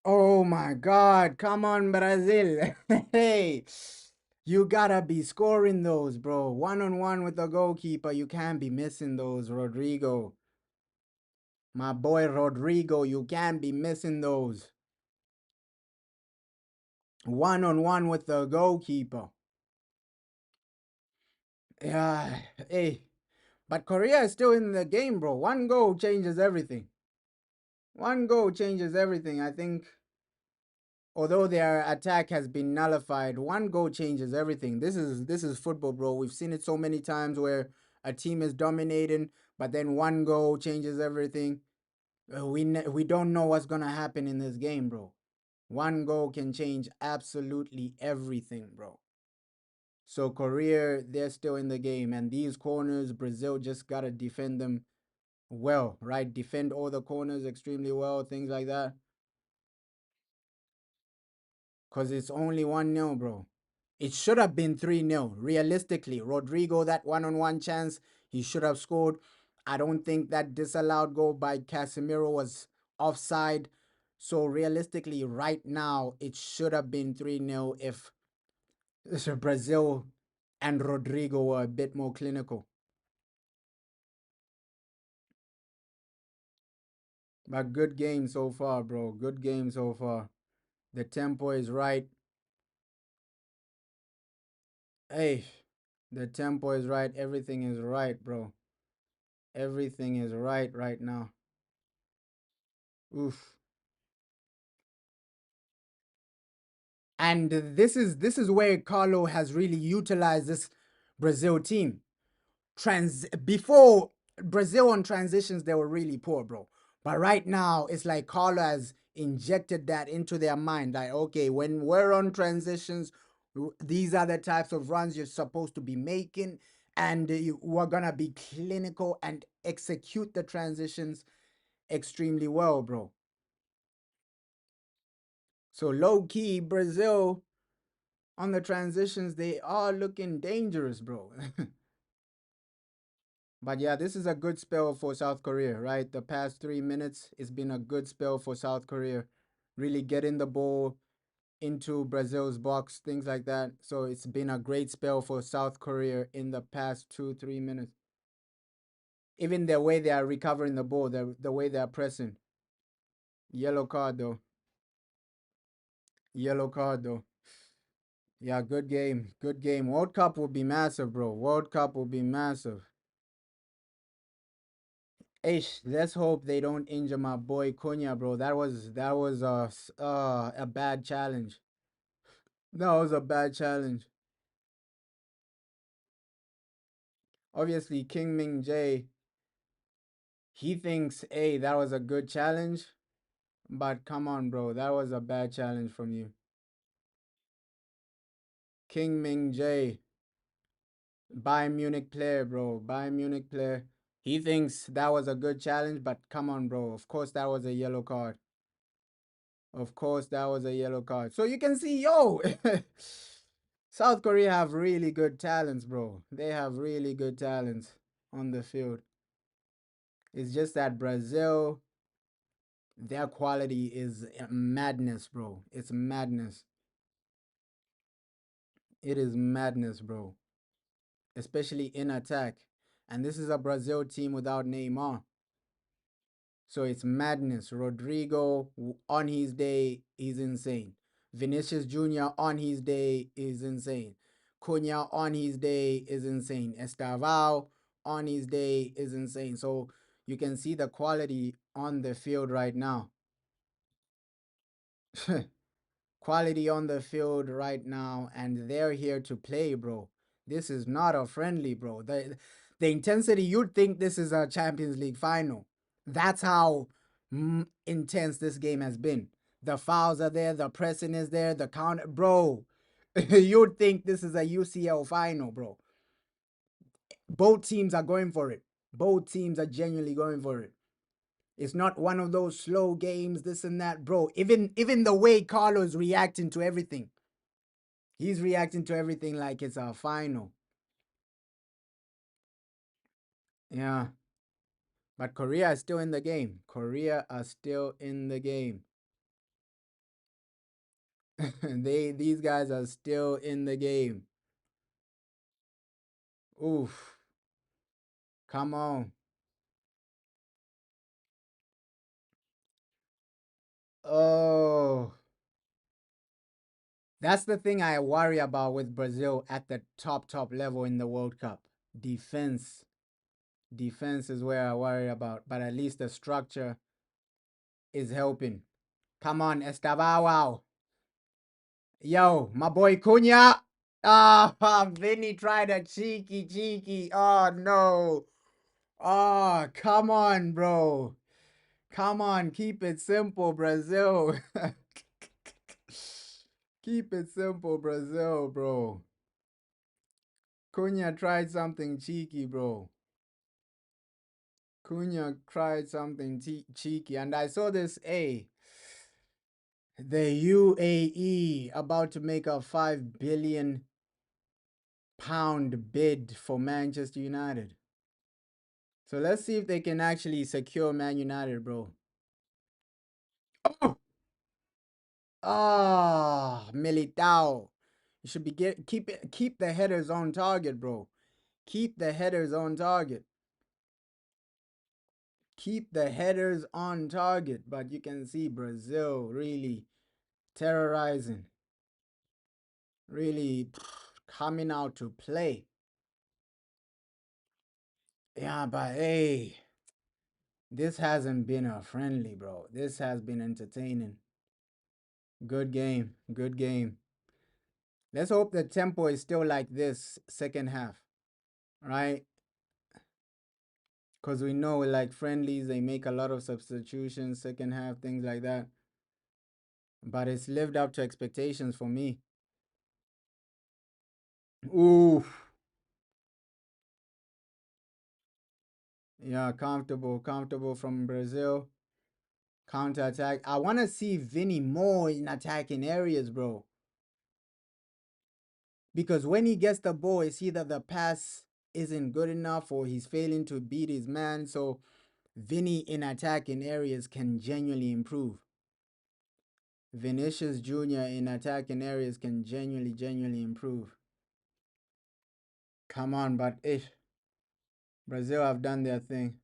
Oh my God. Come on, Brazil. Hey. You gotta be scoring those, bro. One on one with the goalkeeper. You can't be missing those, Rodrigo. My boy Rodrigo, you can't be missing those. One on one with the goalkeeper. Yeah. Hey. But Korea is still in the game, bro. One goal changes everything. One goal changes everything. I think although their attack has been nullified, one goal changes everything. This is football, bro. We've seen it so many times where a team is dominating, but then one goal changes everything. We don't know what's gonna happen in this game, bro. One goal can change absolutely everything, bro. So Korea, they're still in the game, and these corners, Brazil just gotta defend them well, right? Defend all the corners extremely well, things like that. Because it's only 1-0, bro. It should have been 3-0. Realistically, Rodrigo, that one on one chance, he should have scored. I don't think that disallowed goal by Casemiro was offside. So realistically, right now, it should have been 3-0 if Brazil and Rodrigo were a bit more clinical. But good game so far, bro. Good game so far. The tempo is right. Hey, the tempo is right. Everything is right, bro. Everything is right now. Oof. And this is where Carlo has really utilized this Brazil team. Before Brazil on transitions, they were really poor, bro. But right now, it's like Carlo has injected that into their mind. Like, okay, when we're on transitions, these are the types of runs you're supposed to be making, and we're gonna be clinical and execute the transitions extremely well, bro. So low key, Brazil on the transitions, they are looking dangerous, bro. But yeah, this is a good spell for South Korea, right? The past 3 minutes, it's been a good spell for South Korea, really getting the ball into Brazil's box, things like that. So it's been a great spell for South Korea in the past 2, 3 minutes. Even the way they are recovering the ball, the way they are pressing. Yellow card though. Yellow card though. Yeah, good game. Good game. World Cup will be massive, bro. World Cup will be massive. Ish, let's hope they don't injure my boy Cunha, bro. That was a bad challenge. That was a bad challenge. Obviously, King Ming Jae, he thinks, hey, that was a good challenge, but come on, bro, that was a bad challenge from you. King Ming Jae, Bayern Munich player, bro. Bayern Munich player. He thinks that was a good challenge, but come on, bro. Of course, that was a yellow card. Of course, that was a yellow card. So you can see, yo, South Korea have really good talents, bro. They have really good talents on the field. It's just that Brazil, their quality is madness, bro. It's madness. It is madness, bro. Especially in attack. And this is a Brazil team without Neymar. So it's madness. Rodrigo on his day is insane. Vinicius Jr. on his day is insane. Cunha on his day is insane. Estavao on his day is insane. So You can see the quality on the field right now. Quality on the field right now, and they're here to play, bro. This is not a friendly, bro. The intensity, you'd think this is a Champions League final. That's how intense this game has been. The fouls are there, the pressing is there, the counter, bro. You'd think this is a UCL final, bro. Both teams are going for it. Both teams are genuinely going for it. It's not one of those slow games, this and that, bro. Even the way Carlos reacting to everything, he's reacting to everything like it's a final. Yeah, but Korea is still in the game. Korea are still in the game. These guys are still in the game. Oof. Come on. Oh. That's the thing I worry about with Brazil at the top level in the World Cup. Defense. Defense is where I worry about, but at least the structure is helping. Come on, Estavao. Yo, my boy Cunha. Ah, Vinny tried a cheeky. Oh, no. Oh, come on, bro. Come on, keep it simple, Brazil. Keep it simple, Brazil, bro. Cunha tried something cheeky, bro. Cunha tried something cheeky. And I saw this, the UAE about to make a £5 billion bid for Manchester United. So let's see if they can actually secure Man United, bro. Oh, Militao. You should be keep the headers on target, bro. Keep the headers on target. Keep the headers on target. But you can see Brazil really terrorizing, really coming out to play. Yeah, but hey, this hasn't been a friendly, bro. This has been entertaining. Good game. Good game. Let's hope the tempo is still like this second half, right? Because we know, like friendlies, they make a lot of substitutions, second half, things like that. But it's lived up to expectations for me. Ooh. Yeah, comfortable from Brazil. Counter attack. I want to see Vinny more in attacking areas, bro. Because when he gets the ball, it's either the pass isn't good enough or he's failing to beat his man. So Vinny in attacking areas can genuinely improve. Vinicius Jr. in attacking areas can genuinely improve. Come on, but Brazil have done their thing.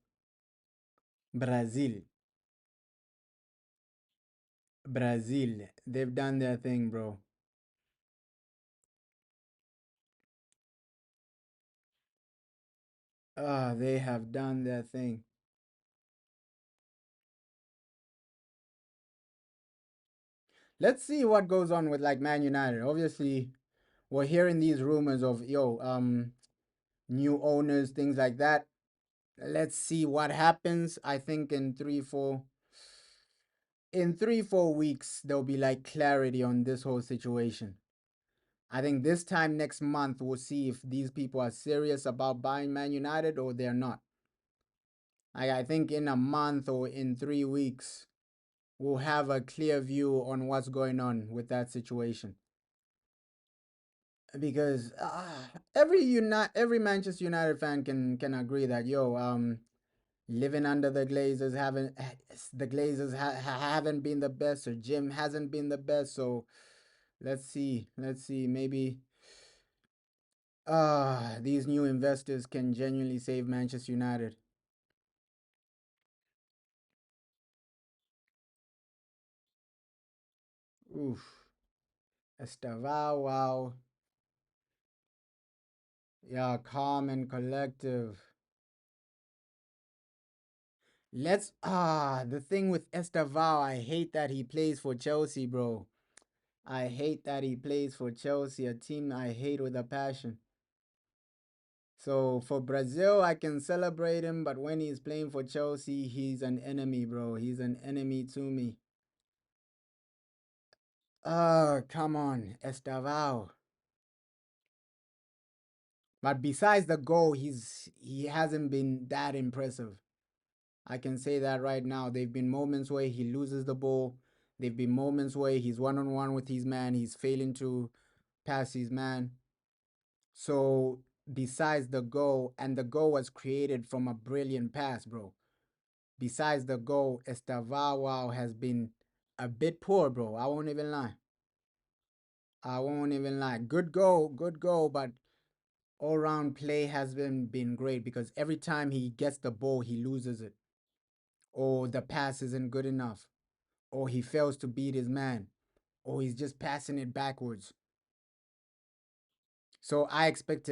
Brazil. Brazil. They've done their thing, bro. They have done their thing. Let's see what goes on with like Man United. Obviously, we're hearing these rumors of new owners, things like that. Let's see what happens. I think in 3 4 weeks there'll be like clarity on this whole situation. I think this time next month we'll see if these people are serious about buying Man United or they're not. I think in a month or in 3 weeks we'll have a clear view on what's going on with that situation. Because every Manchester United fan can agree that living under the Glazers haven't been the best, or Jim hasn't been the best. So let's see maybe these new investors can genuinely save Manchester United. Oof. Estavao, wow. Yeah, calm and collective. The thing with Estaval, I hate that he plays for Chelsea, bro. I hate that he plays for Chelsea, a team I hate with a passion. So for Brazil, I can celebrate him, but when he's playing for Chelsea, he's an enemy, bro. He's an enemy to me. Oh, come on, Estaval. But besides the goal, he hasn't been that impressive. I can say that right now. There've been moments where he loses the ball. There've been moments where he's one on one with his man. He's failing to pass his man. So besides the goal, and the goal was created from a brilliant pass, bro. Besides the goal, Estavao has been a bit poor, bro. I won't even lie. I won't even lie. Good goal, but all round play has been great because every time he gets the ball, he loses it. Or the pass isn't good enough. Or he fails to beat his man. Or he's just passing it backwards. So I expect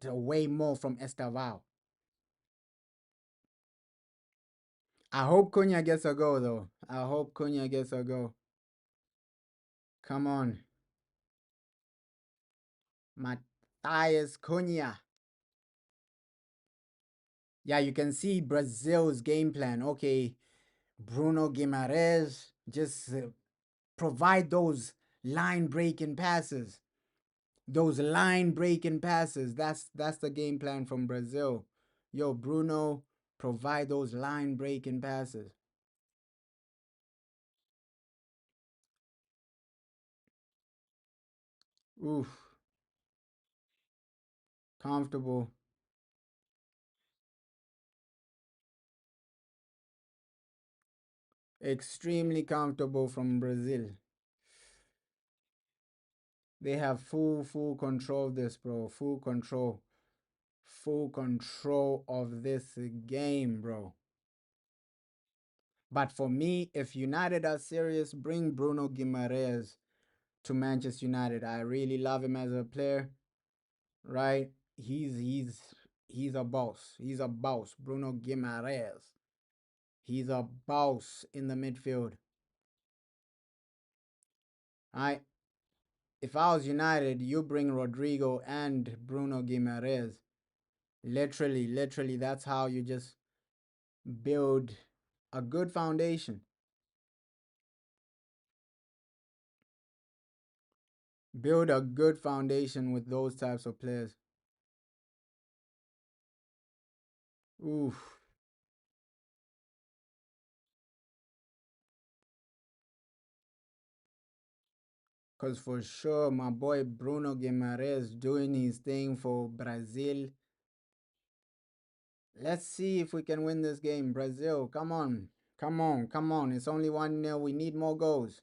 way more from Estavao. I hope Cunha gets a go though. I hope Cunha gets a go. Come on. Matthias Cunha. Yeah, you can see Brazil's game plan. Okay, Bruno Guimarães just provide those line breaking passes. Those line breaking passes. That's the game plan from Brazil. Yo, Bruno, provide those line breaking passes. Oof, comfortable. Extremely comfortable from Brazil. They have full control of this, bro. Full control. Full control of this game, bro. But for me, if United are serious, bring Bruno Guimaraes to Manchester United. I really love him as a player, right? He's a boss. He's a boss. Bruno Guimaraes. He's a boss in the midfield. I If I was United, you bring Rodrigo and Bruno Guimaraes. Literally, that's how you just build a good foundation. Build a good foundation with those types of players. Oof. Because for sure, my boy Bruno Guimaraes doing his thing for Brazil. Let's see if we can win this game. Brazil, come on. Come on, come on. It's only 1-0. We need more goals.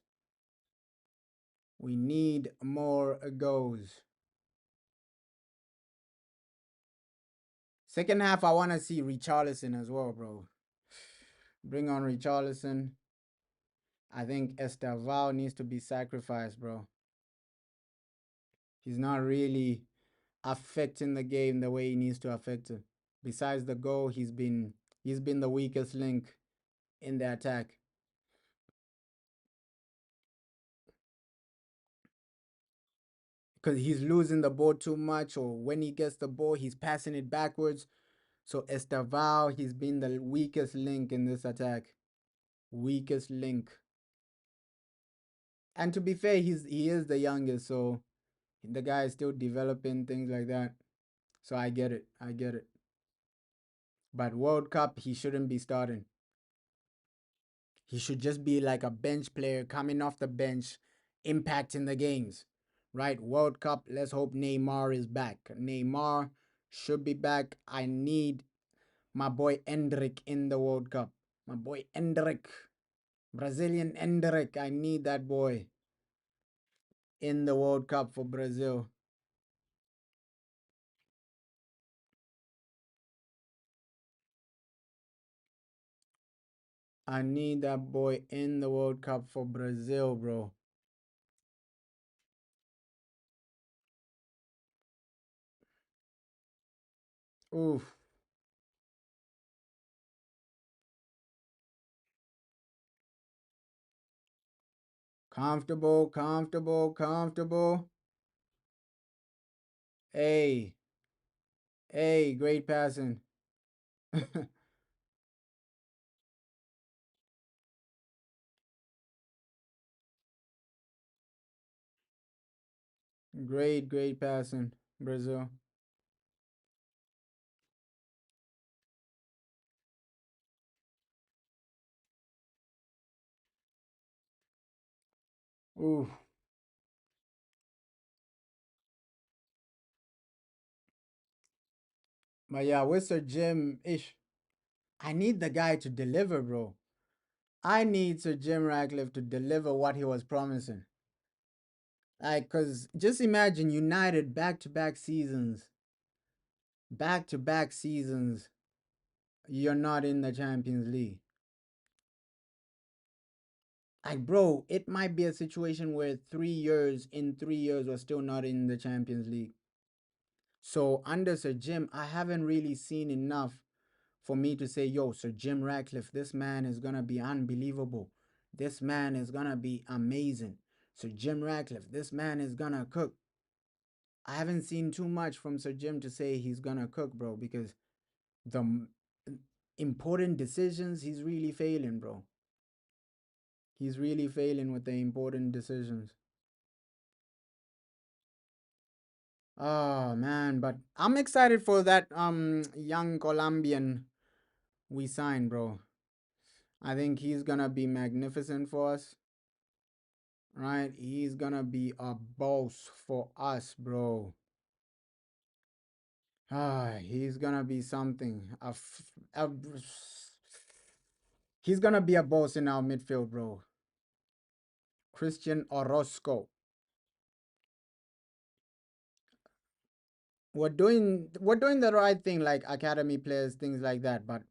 We need more goals. Second half, I want to see Richarlison as well, bro. Bring on Richarlison. I think Estaval needs to be sacrificed, bro. He's not really affecting the game the way he needs to affect it. Besides the goal, he's been the weakest link in the attack because he's losing the ball too much, or when he gets the ball, he's passing it backwards. So Estaval, he's been the weakest link in this attack. Weakest link. And to be fair, he is the youngest, so the guy is still developing things like that. So I get it. I get it. But World Cup, he shouldn't be starting. He should just be like a bench player coming off the bench, impacting the games. Right? World Cup, let's hope Neymar is back. Neymar should be back. I need my boy Endrick in the World Cup. My boy Endrick. Brazilian Endrick. I need that boy in the World Cup for Brazil. I need that boy in the World Cup for Brazil, bro. Oof. Comfortable, comfortable, comfortable. Hey, hey, great passing. Great, great passing, Brazil. Ooh. But yeah, with Sir Jim ish, I need the guy to deliver, bro. I need Sir Jim Ratcliffe to deliver what he was promising. Like, cause just imagine United back to back seasons, you're not in the Champions League. Like, bro, it might be a situation where 3 years, in 3 years, we're still not in the Champions League. So under Sir Jim, I haven't really seen enough for me to say, yo, Sir Jim Ratcliffe, this man is gonna be unbelievable. This man is gonna be amazing. Sir Jim Ratcliffe, this man is gonna cook. I haven't seen too much from Sir Jim to say he's gonna cook, bro, because the important decisions, he's really failing, bro. He's really failing with the important decisions. Oh man, but I'm excited for that young Colombian we signed, bro. I think he's gonna be magnificent for us, right? He's gonna be a boss for us, bro. He's gonna be something. He's gonna be a boss in our midfield, bro. Christian Orozco. We're doing the right thing, like academy players, things like that. But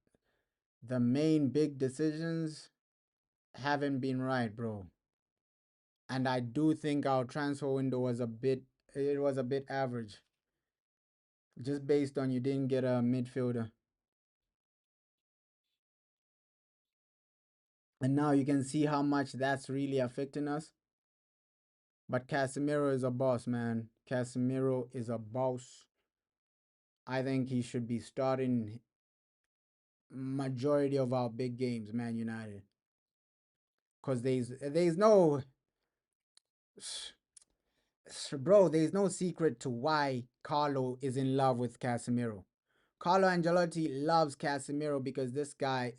the main big decisions haven't been right, bro. And I do think our transfer window was a bit average, just based on you didn't get a midfielder. And now you can see how much that's really affecting us. But Casemiro is a boss, man. Casemiro is a boss. I think he should be starting majority of our big games, Man United. Cause there's no bro, there's no secret to why Carlo is in love with Casemiro. Carlo Ancelotti loves Casemiro because this guy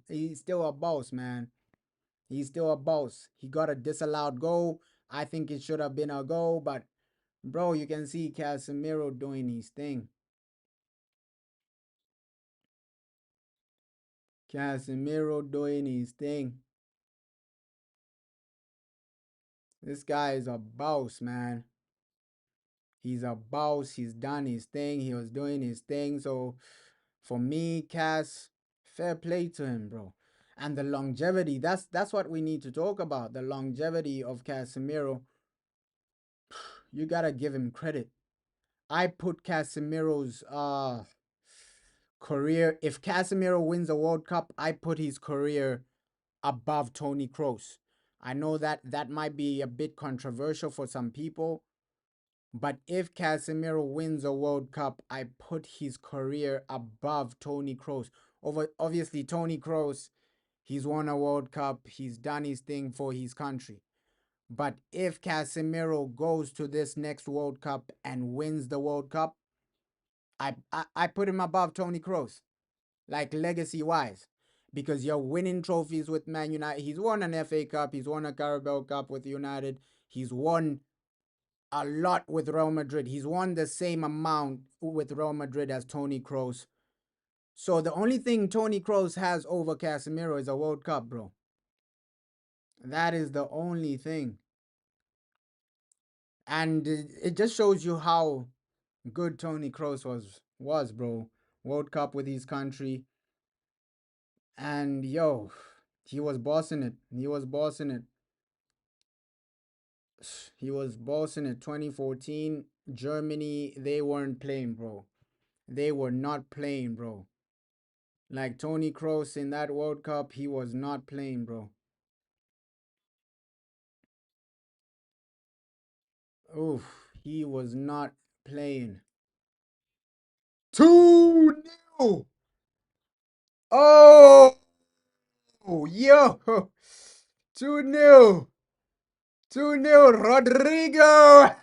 he's still a boss, man. He's still a boss. He got a disallowed goal. I think it should have been a goal, but bro, you can see Casemiro doing his thing. Casemiro doing his thing. This guy is a boss, man. He's a boss. He's done his thing. He was doing his thing. So for me, Cass, fair play to him, bro. And the longevity, that's what we need to talk about. The longevity of Casemiro. You gotta give him credit. I put Casemiro's career. If Casemiro wins a World Cup, I put his career above Tony Kroos. I know that that might be a bit controversial for some people, but if Casemiro wins a World Cup, I put his career above Tony Kroos. Obviously, Tony Kroos, he's won a World Cup, he's done his thing for his country. But if Casemiro goes to this next World Cup and wins the World Cup, I put him above Tony Kroos, like legacy wise, because you're winning trophies with Man United. He's won an FA Cup, he's won a Carabao Cup with United, he's won a lot with Real Madrid. He's won the same amount with Real Madrid as Tony Kroos. So the only thing Tony Kroos has over Casemiro is a World Cup, bro. That is the only thing. And it just shows you how good Tony Kroos was, bro. World Cup with his country. And yo, he was bossing it. He was bossing it. He was bossing it. 2014, Germany, they weren't playing, bro. They were not playing, bro. Like Tony Kroos in that World Cup, he was not playing, bro. Oof, he was not playing. 2-0. Oh, yo. 2-0. 2-0. Rodrigo.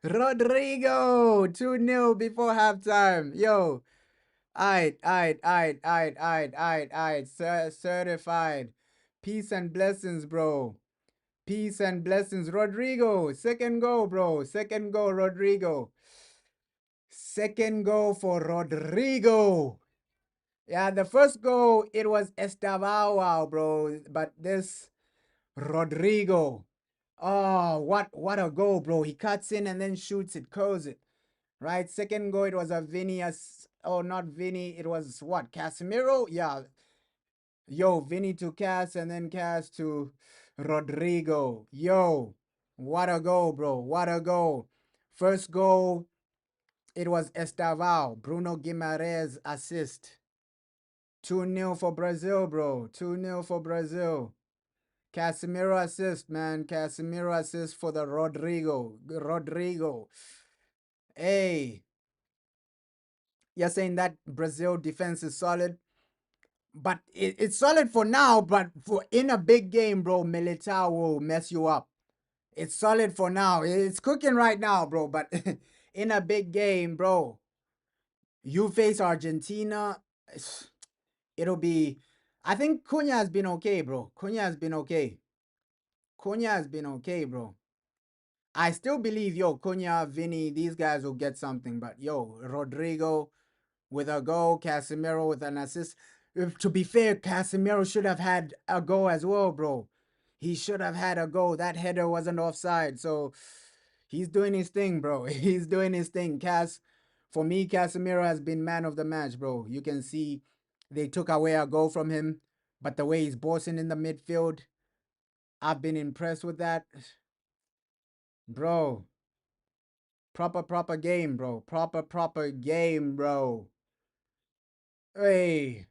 Rodrigo. 2-0 before halftime. Yo. Aight. Certified. Peace and blessings, bro. Peace and blessings. Rodrigo. Second goal, bro. Second goal, Rodrigo. Second goal for Rodrigo. Yeah, the first goal, it was Estavao, bro. But this Rodrigo. Oh, what a goal, bro. He cuts in and then shoots it, curls it. Right? Second goal, it was a Vinny. Oh, not Vinny. It was what? Casemiro? Yeah. Yo, Vinny to Cas and then Cas to Rodrigo. Yo, what a goal, bro. What a goal. First goal, it was Estavao. Bruno Guimaraes assist. 2-0 for Brazil, bro. 2-0 for Brazil. Casemiro assist, man. Casemiro assist for the Rodrigo. Rodrigo. Hey, you're saying that Brazil defense is solid? But it's solid for now, but for in a big game, bro, Militao will mess you up. It's solid for now. It's cooking right now, bro. But in a big game, bro, you face Argentina, it'll be. I think Cunha has been okay, bro. Cunha has been okay. Cunha has been okay, bro. I still believe, yo, Cunha, Vinny, these guys will get something. But yo, Rodrigo with a goal, Casemiro with an assist. To be fair, Casemiro should have had a goal as well, bro. He should have had a goal. That header wasn't offside. So he's doing his thing, bro. He's doing his thing. For me, Casemiro has been man of the match, bro. You can see they took away a goal from him, but the way he's bossing in the midfield, I've been impressed with that. Bro, proper game, bro. Proper game, bro. Hey.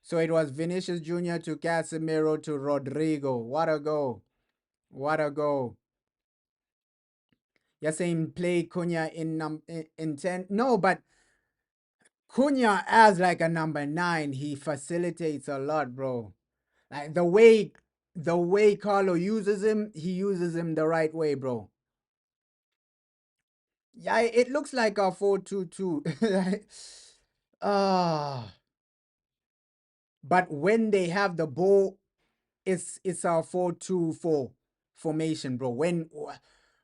So it was Vinicius Jr. to Casemiro to Rodrigo. What a goal. What a goal. You're saying play Cunha in 10? No, but Cunha as like a number 9, he facilitates a lot, bro. Like the way Carlo uses him, he uses him the right way, bro. Yeah, it looks like a 4-2-2. Ah, but when they have the ball, it's a 4-2-4 formation, bro.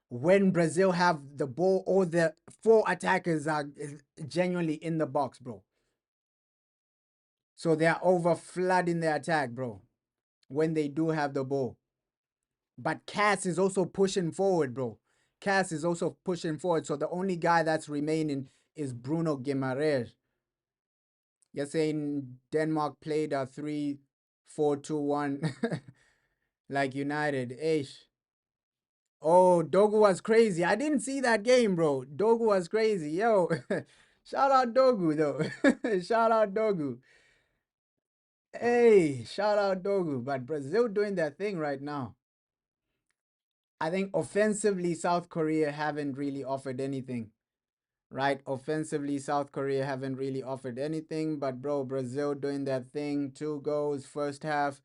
When Brazil have the ball, all the 4 attackers are genuinely in the box, bro. So they're over flooding the attack, bro, when they do have the ball. But Cass is also pushing forward, bro. Cass is also pushing forward. So the only guy that's remaining is Bruno Guimaraes. You're saying Denmark played a 3-4-2-1 like United. Ish. Oh, Dogu was crazy. I didn't see that game, bro. Dogu was crazy. Yo, shout out Dogu, though. Shout out Dogu. Hey, shout out Dogu. But Brazil doing their thing right now. I think offensively, South Korea haven't really offered anything. Right? Offensively, South Korea haven't really offered anything. But, bro, Brazil doing their thing. 2 goals, first half.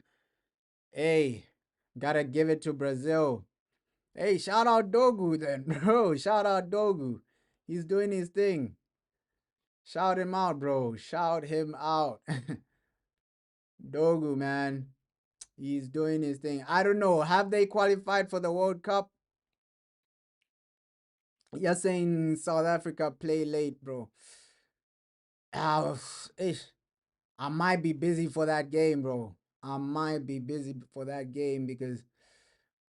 Hey, gotta give it to Brazil. Hey, shout out Dogu then, bro. Shout out Dogu. He's doing his thing. Shout him out, bro. Shout him out. Dogu, man. He's doing his thing. I don't know. Have they qualified for the World Cup? You're saying South Africa play late, bro. Ah, ish. I might be busy for that game, bro. I might be busy for that game because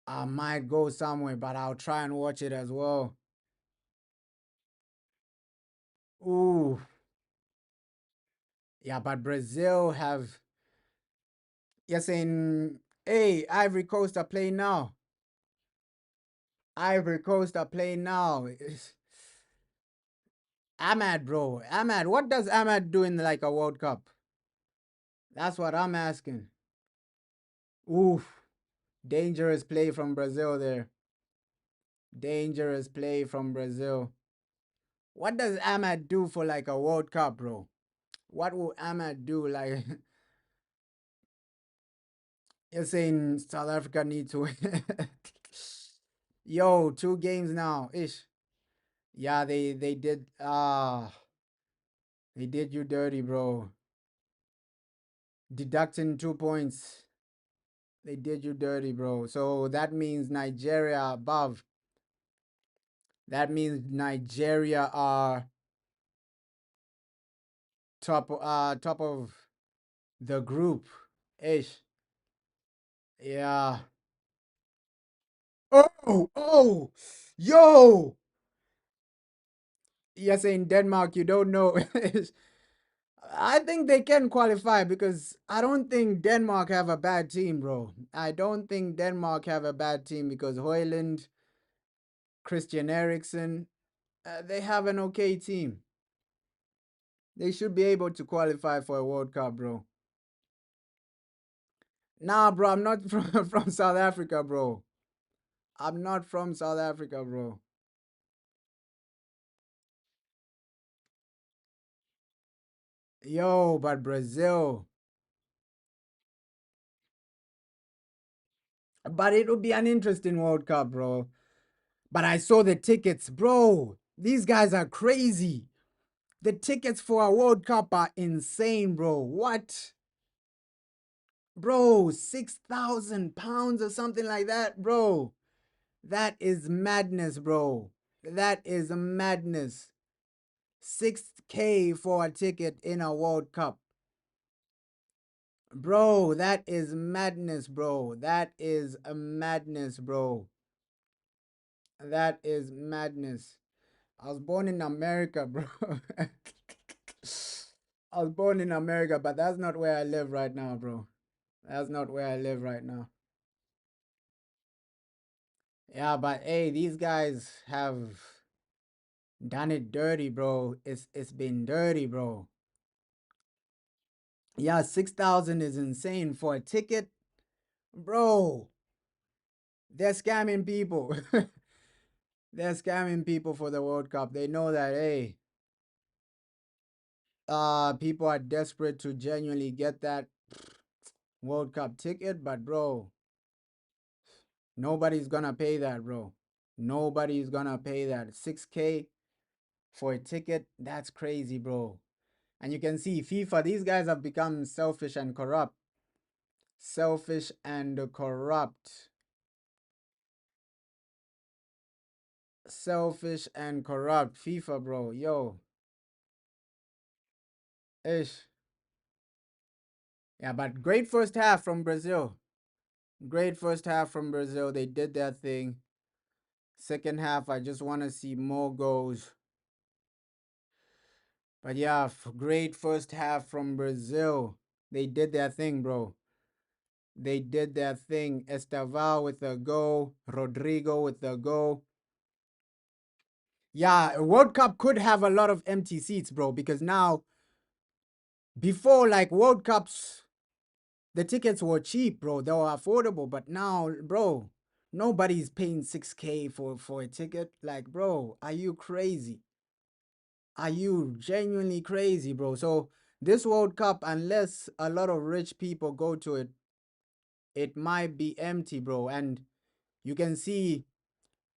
I might go somewhere, but I'll try and watch it as well. Ooh. Yeah, but Brazil have. You're saying, hey, Ivory Coast are playing now. Ivory Coast are playing now. Ahmad, bro. Ahmad, what does Ahmad do in like a World Cup? That's what I'm asking. Oof. Dangerous play from Brazil there. Dangerous play from Brazil. What does Ahmad do for like a World Cup, bro? What will Ahmad do? Like, you're saying South Africa need to win. Yo, 2 games now. Ish. Yeah, they did they did you dirty, bro. Deducting 2 points. They did you dirty, bro. So that means Nigeria above. That means Nigeria are top of the group. Ish. Yeah. Oh, yo. You're saying Denmark, you don't know. I think they can qualify because I don't think Denmark have a bad team, bro. I don't think Denmark have a bad team because Hoyland, Christian Eriksen, they have an okay team. They should be able to qualify for a World Cup, bro. Nah, bro, I'm not from South Africa, bro. I'm not from South Africa, bro. Yo, but Brazil. But it would be an interesting World Cup, bro. But I saw the tickets, bro. These guys are crazy. The tickets for a World Cup are insane, bro. What? Bro, £6,000 or something like that, bro. That is madness, bro. That is madness. 6K for a ticket in a World Cup. Bro, that is madness, bro. That is a madness, bro. That is madness. I was born in America, bro. I was born in America, but that's not where I live right now, bro. That's not where I live right now. Yeah, but hey, these guys have done it dirty, bro. It's been dirty, bro. Yeah, 6,000 is insane for a ticket, bro. They're scamming people. They're scamming people for the World Cup. They know that hey, people are desperate to genuinely get that World Cup ticket, but bro, nobody's gonna pay that, bro. Nobody's gonna pay that. 6K for a ticket, that's crazy, bro. And you can see FIFA, these guys have become selfish and corrupt. Selfish and corrupt. Selfish and corrupt. FIFA, bro. Yo. Ish. Yeah, but great first half from Brazil. Great first half from Brazil. They did their thing. Second half, I just want to see more goals. But yeah, great first half from Brazil. They did their thing, bro. They did their thing. Estaval with a goal. Rodrigo with a goal. Yeah, World Cup could have a lot of empty seats, bro, because now, before, like, World Cups, the tickets were cheap, bro. They were affordable, but now, bro, nobody's paying 6K for a ticket. Like, bro, are you crazy? Are you genuinely crazy, bro? So this World Cup, unless a lot of rich people go to it, it might be empty, bro. And you can see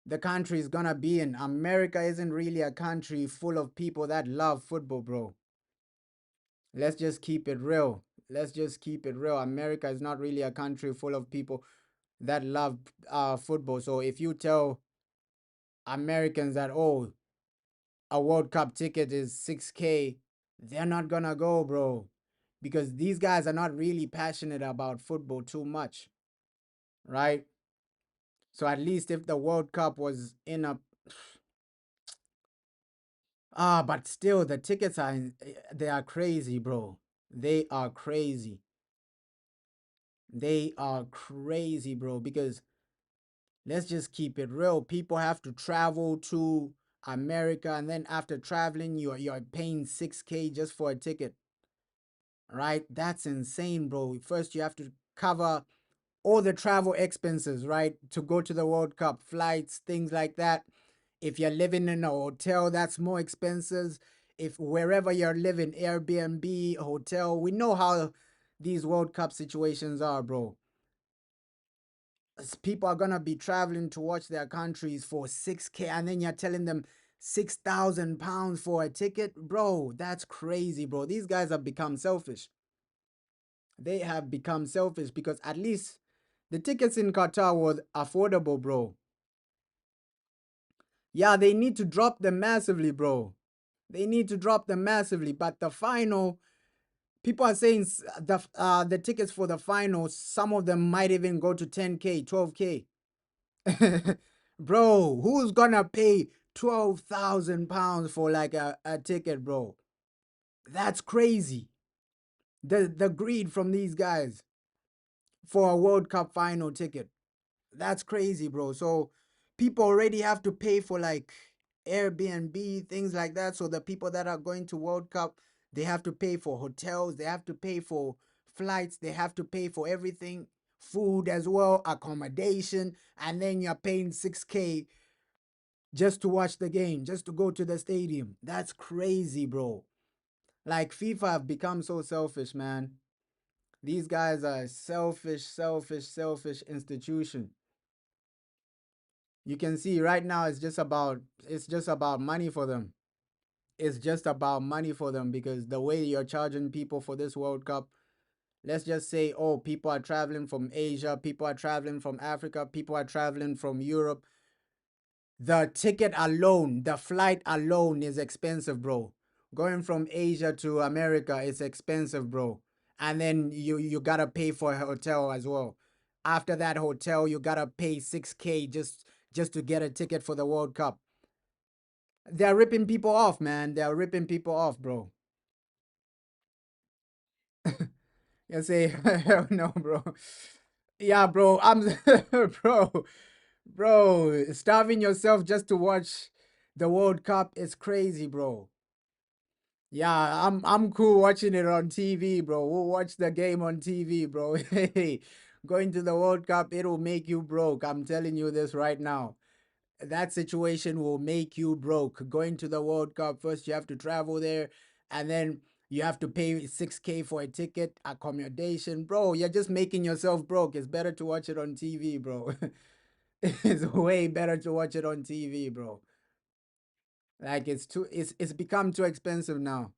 the country is gonna be in. America isn't really a country full of people that love football, bro. Let's just keep it real. Let's just keep it real. America is not really a country full of people that love football. So if you tell Americans that, oh, a World Cup ticket is 6K, they're not gonna go, bro. Because these guys are not really passionate about football too much, right? So at least if the World Cup was in a but still the tickets are they are crazy, bro. They are crazy. They are crazy, bro, because let's just keep it real. People have to travel to America, and then after traveling, you're paying 6K just for a ticket. Right? That's insane, bro. First you have to cover all the travel expenses, right? To go to the World Cup, flights, things like that. If you're living in a hotel, that's more expenses. If wherever you're living, Airbnb, hotel, we know how these World Cup situations are, bro. People are gonna be traveling to watch their countries for 6K, and then you're telling them £6,000 for a ticket, bro. That's crazy, bro. These guys have become selfish. They have become selfish because at least the tickets in Qatar were affordable, bro. Yeah, they need to drop them massively, bro. They need to drop them massively. But the final, people are saying the tickets for the final, some of them might even go to 10K, 12K. Bro, who's gonna pay £12,000 for like a ticket, bro? That's crazy. The greed from these guys for a World Cup final ticket. That's crazy, bro. So people already have to pay for like Airbnb, things like that. So the people that are going to World Cup, they have to pay for hotels, they have to pay for flights, they have to pay for everything, food as well, accommodation, and then you're paying 6K just to watch the game, just to go to the stadium. That's crazy, bro. Like FIFA have become so selfish, man. These guys are a selfish, selfish, selfish institution. You can see right now it's just about money for them. It's just about money for them because the way you're charging people for this World Cup, let's just say, oh, people are traveling from Asia, people are traveling from Africa, people are traveling from Europe. The ticket alone, the flight alone is expensive, bro. Going from Asia to America is expensive, bro. And then you gotta pay for a hotel as well. After that hotel, you gotta pay 6K just to get a ticket for the World Cup. They're ripping people off, man. They're ripping people off, bro. You say, hell no, bro. Yeah, bro. Bro, starving yourself just to watch the World Cup is crazy, bro. Yeah, I'm cool watching it on TV, bro. We'll watch the game on TV, bro. Hey, going to the World Cup, it'll make you broke. I'm telling you this right now. That situation will make you broke. Going to the World Cup, first you have to travel there, and then you have to pay 6K for a ticket, accommodation. Bro, you're just making yourself broke. It's better to watch it on TV, bro. It's way better to watch it on TV, bro. Like it's become too expensive now.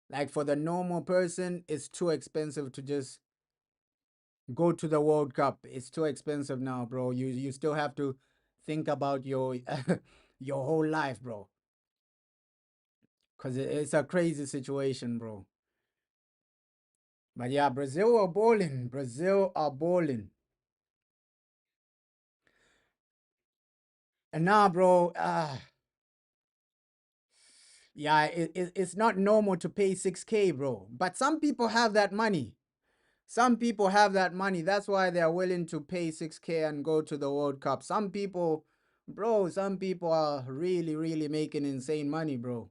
Like for the normal person, it's too expensive to just go to the World Cup. It's too expensive now, bro. You still have to think about your your whole life, bro. Cause it's a crazy situation, bro. But yeah, Brazil are balling. Brazil are balling. And now, bro, yeah, it's not normal to pay 6K, bro. But some people have that money. Some people have that money. That's why they're willing to pay 6K and go to the World Cup. Some people, bro, some people are really, really making insane money, bro.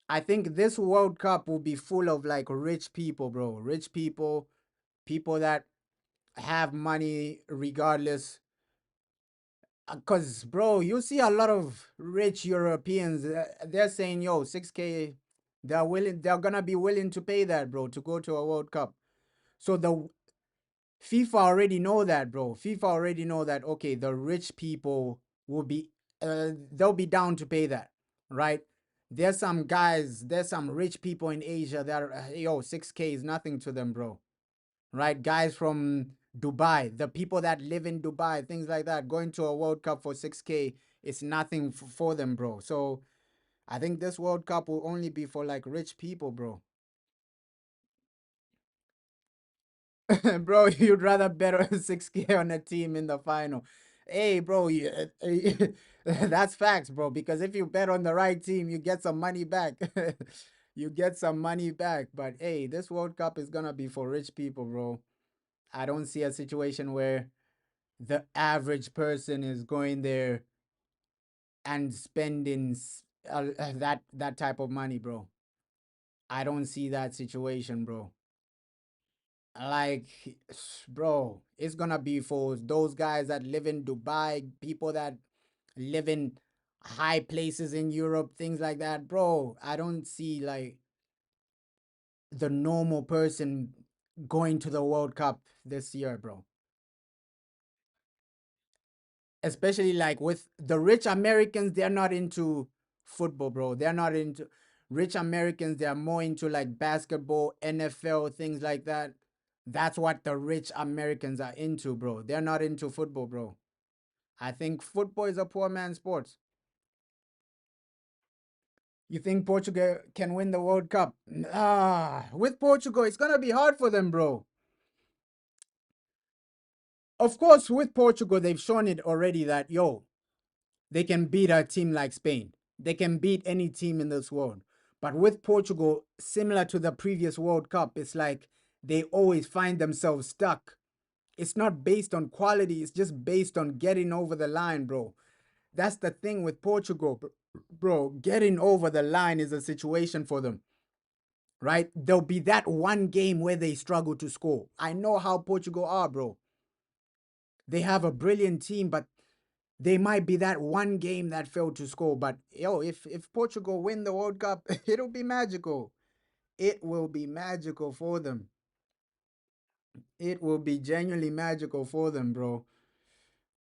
I think this World Cup will be full of like rich people, bro. Rich people, people that have money regardless. Because, bro, you see a lot of rich Europeans, they're saying, yo, 6K, they're gonna be willing to pay that, bro, to go to a World Cup. So the FIFA already know that, bro. FIFA already know that. Okay, the rich people will be, they'll be down to pay that, right? There's some guys, there's some rich people in Asia that are, yo, 6K is nothing to them, bro. Right? Guys from Dubai, the people that live in Dubai, things like that, going to a World Cup for 6K is nothing for them, bro. So I think this World Cup will only be for like rich people, bro. Bro, you'd rather bet on 6K on a team in the final. Hey, bro, that's facts, bro. Because if you bet on the right team, you get some money back. You get some money back. But hey, this World Cup is gonna be for rich people, bro. I don't see a situation where the average person is going there and spending that type of money, bro. I don't see that situation, bro. Like, bro, it's gonna be for those guys that live in Dubai, people that live in high places in Europe, things like that, bro. I don't see like the normal person going to the World Cup this year, bro. Especially like with the rich Americans, they're not into football, bro. They're not into rich Americans, they're more into like basketball, NFL, things like that. That's what the rich Americans are into, bro. They're not into football, bro. I think football is a poor man's sport. You think Portugal can win the World Cup? With Portugal, it's gonna be hard for them, bro. Of course, with Portugal, they've shown it already that yo, they can beat a team like Spain. They can beat any team in this world. But with Portugal, similar to the previous World Cup, it's like they always find themselves stuck. It's not based on quality, it's just based on getting over the line, bro. That's the thing with Portugal, bro. Getting over the line is a situation for them, right? There'll be that one game where they struggle to score. I know how Portugal are, bro. They have a brilliant team, but they might be that one game that failed to score. But yo, if Portugal win the World Cup, it'll be magical. It will be magical for them. It will be genuinely magical for them, bro.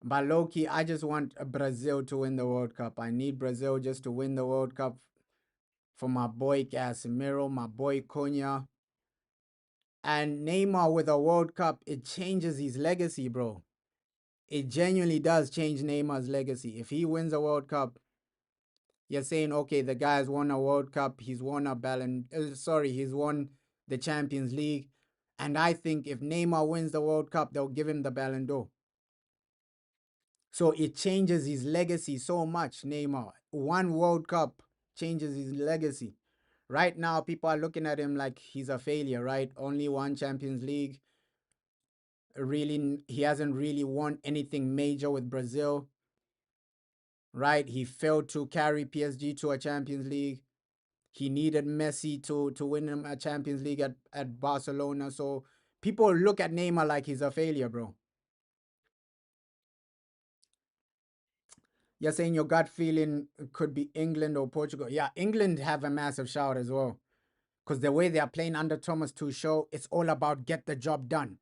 But Loki, I just want Brazil to win the World Cup. I need Brazil just to win the World Cup for my boy Casemiro, my boy Cunha. And Neymar with a World Cup, it changes his legacy, bro. It genuinely does change Neymar's legacy. If he wins a World Cup, you're saying, okay, the guy's won a World Cup, he's won a he's won the Champions League. And I think if Neymar wins the World Cup, they'll give him the Ballon d'Or. So it changes his legacy so much, Neymar. One World Cup changes his legacy. Right now, people are looking at him like he's a failure, right? Only one Champions League. Really, he hasn't really won anything major with Brazil, right? He failed to carry PSG to a Champions League. He needed Messi to win him a Champions League at Barcelona. So people look at Neymar like he's a failure, bro. You're saying your gut feeling could be England or Portugal. Yeah, England have a massive shout as well. Because the way they are playing under Thomas Tuchel, it's all about get the job done.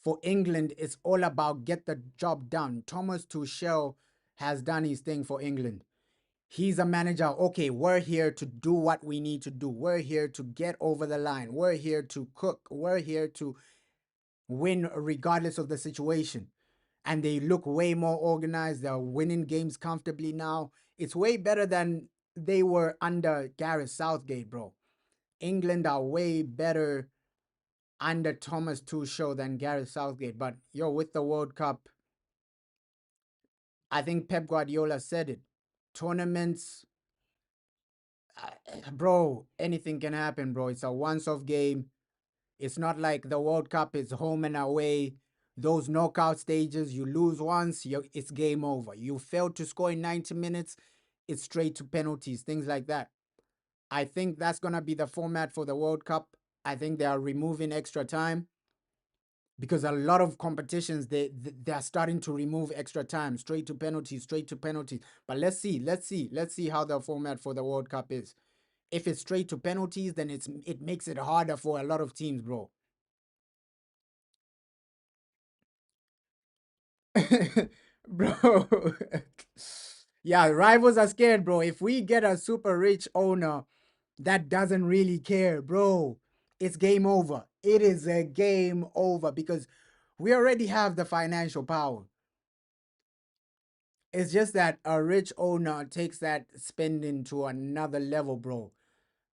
For England, it's all about get the job done. Thomas Tuchel has done his thing for England. He's a manager. Okay, we're here to do what we need to do. We're here to get over the line. We're here to cook. We're here to win regardless of the situation. And they look way more organized. They're winning games comfortably now. It's way better than they were under Gareth Southgate, bro. England are way better under Thomas Tuchel than Gareth Southgate. But yo, with the World Cup, I think Pep Guardiola said it. Tournaments, bro, anything can happen, bro. It's a once-off game. It's not like the World Cup is home and away. Those knockout stages, you lose once, it's game over. You fail to score in 90 minutes, it's straight to penalties, things like that. I think that's going to be the format for the World Cup. I think they are removing extra time because a lot of competitions they are starting to remove extra time, straight to penalties, straight to penalties. But let's see how the format for the World Cup is. If it's straight to penalties, then it makes it harder for a lot of teams, bro. Bro. Yeah, rivals are scared, bro. If we get a super rich owner that doesn't really care, bro, it's game over. It is a game over because we already have the financial power. It's just that a rich owner takes that spending to another level, bro.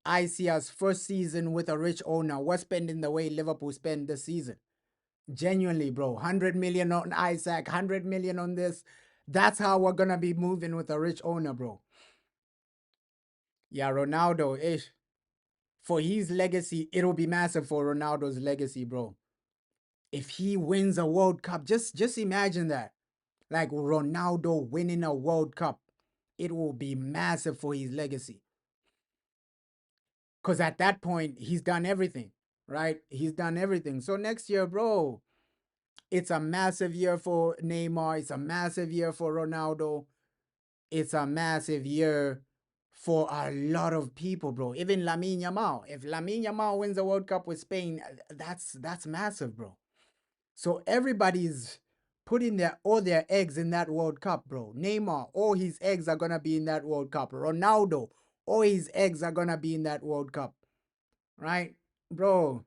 I see us first season with a rich owner. We're spending the way Liverpool spend this season. Genuinely, bro. 100 million on Isaac, 100 million on this. That's how we're gonna be moving with a rich owner, bro. Yeah, Ronaldo, ish. For his legacy, it'll be massive for Ronaldo's legacy, bro. If he wins a World Cup, just imagine that. Like Ronaldo winning a World Cup. It will be massive for his legacy. Because at that point, he's done everything, right? He's done everything. So next year, bro, it's a massive year for Neymar. It's a massive year for Ronaldo. It's a massive year for a lot of people, bro. Even Lamine Yamal. If Lamine Yamal wins the World Cup with Spain, that's massive, bro. So everybody's putting all their eggs in that World Cup, bro. Neymar, all his eggs are gonna be in that World Cup. Ronaldo, all his eggs are gonna be in that World Cup, right, bro?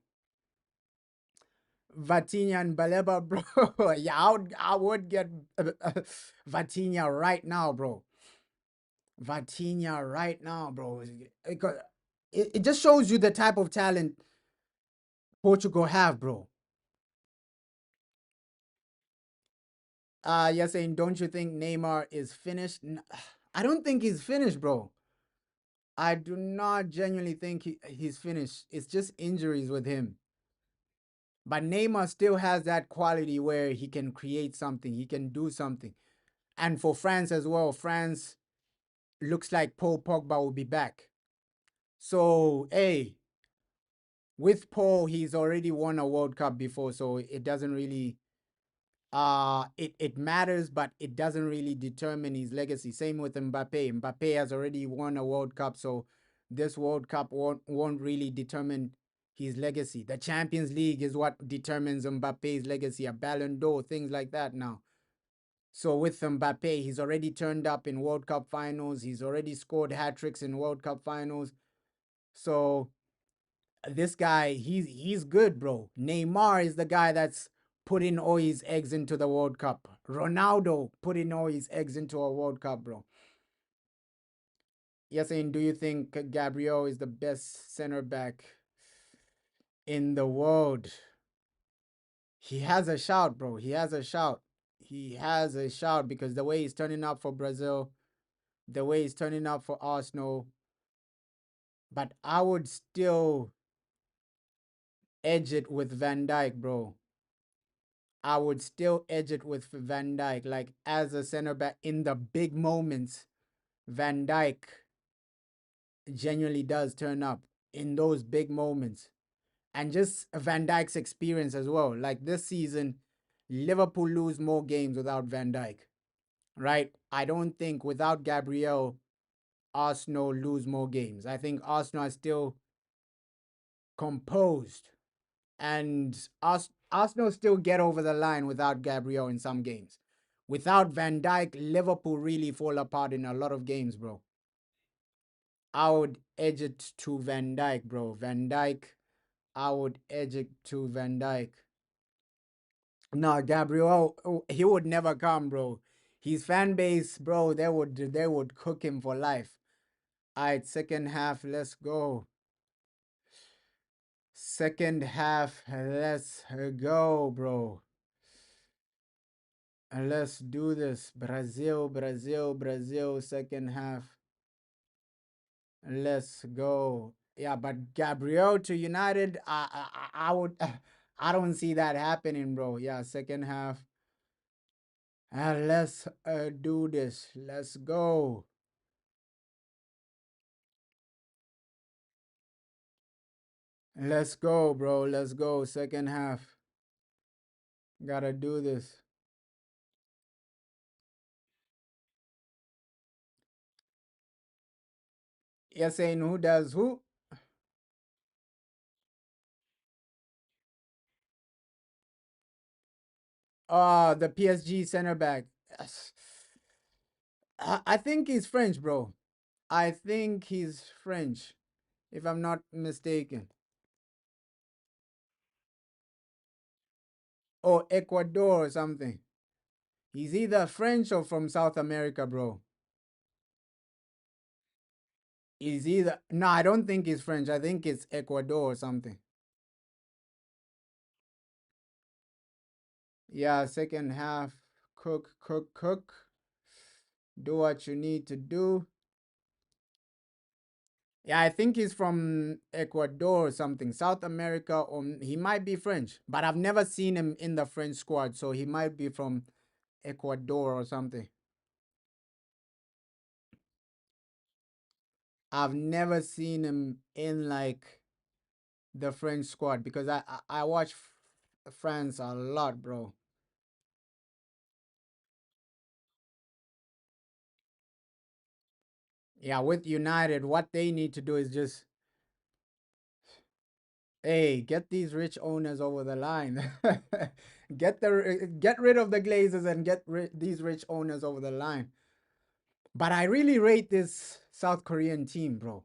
Vatinha and Baleba, bro. Yeah, I would get Vatinha right now, bro. Vatinha right now, bro. It just shows you the type of talent Portugal have, bro. You're saying, don't you think Neymar is finished? I don't think he's finished, bro. I do not genuinely think he's finished. It's just injuries with him. But Neymar still has that quality where he can create something, he can do something. And for France as well, France looks like Paul Pogba will be back. So, hey, with Paul, he's already won a World Cup before, so it doesn't really it matters, but it doesn't really determine his legacy. Same with Mbappe. Mbappe has already won a World Cup, so this World Cup won't really determine his legacy. The Champions League is what determines Mbappe's legacy, a Ballon d'Or, things like that now. So with Mbappe, he's already turned up in World Cup finals. He's already scored hat tricks in World Cup finals. So this guy, he's good, bro. Neymar is the guy that's putting all his eggs into the World Cup. Ronaldo putting all his eggs into a World Cup, bro. Yes, and do you think Gabriel is the best center back in the world? He has a shout, bro. He has a shout. He has a shout because the way he's turning up for Brazil, the way he's turning up for Arsenal. But I would still edge it with Van Dijk, bro. I would still edge it with Van Dijk. Like as a center back in the big moments, Van Dijk genuinely does turn up in those big moments. And just Van Dijk's experience as well. Like this season, Liverpool lose more games without Van Dijk, right? I don't think without Gabriel, Arsenal lose more games. I think Arsenal are still composed, and Arsenal still get over the line without Gabriel in some games. Without Van Dijk, Liverpool really fall apart in a lot of games, bro. I would edge it to Van Dijk, bro. Van Dijk, I would edge it to Van Dijk. No, Gabriel, he would never come, bro. His fan base, bro, they would cook him for life. All right, second half, let's go. Second half, let's go, bro. Let's do this. Brazil, Brazil, Brazil, second half. Let's go. Yeah, but Gabriel to United, I would, I don't see that happening, bro. Yeah, second half. Let's do this. Let's go. Let's go, bro. Let's go. Second half. Gotta do this. You're saying who does who? The PSG center back. Yes. I think he's French, bro. I think he's French, if I'm not mistaken. Or Ecuador or something. He's either French or from South America, bro. He's either. No, I don't think he's French. I think it's Ecuador or something. Yeah, second half. Cook, cook, cook. Do what you need to do. Yeah, I think he's from Ecuador or something, South America, or he might be French, but I've never seen him in the French squad, so he might be from Ecuador or something. I've never seen him in like the French squad because I watch France a lot, bro. Yeah, with United, what they need to do is just, hey, get these rich owners over the line. Get rid of the Glazers and these rich owners over the line. But I really rate this South Korean team, bro.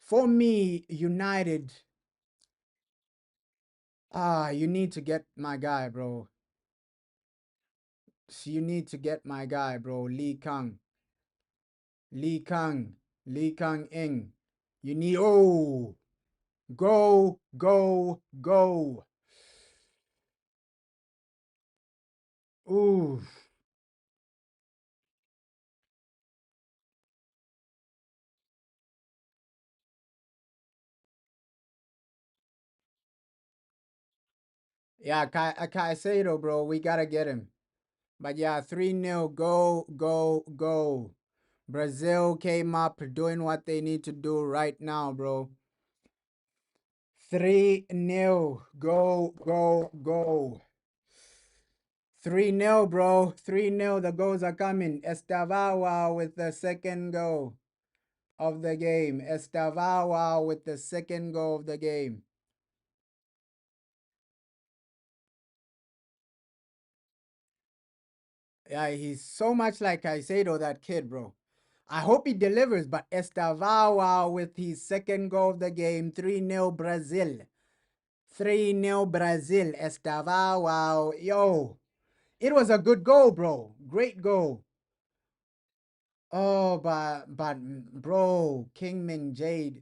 For me, United, you need to get my guy, bro. You need to get my guy, bro. Lee Kang, Lee Kang Ing. You need, oh, go, go, go. Ooh, yeah, Caicedo, bro. We gotta get him. But yeah, 3-0. Go, go, go. Brazil came up doing what they need to do right now, bro. 3-0. Go, go, go. 3-0, bro. 3-0. The goals are coming. Estavawa with the second goal of the game. Estavawa with the second goal of the game. Yeah, he's so much like Caicedo, that kid, bro. I hope he delivers, but Estavawa with his second goal of the game. 3-0 Brazil. 3-0 Brazil. Estavawa. Yo, it was a good goal, bro. Great goal. Oh, but bro, King Ming Jae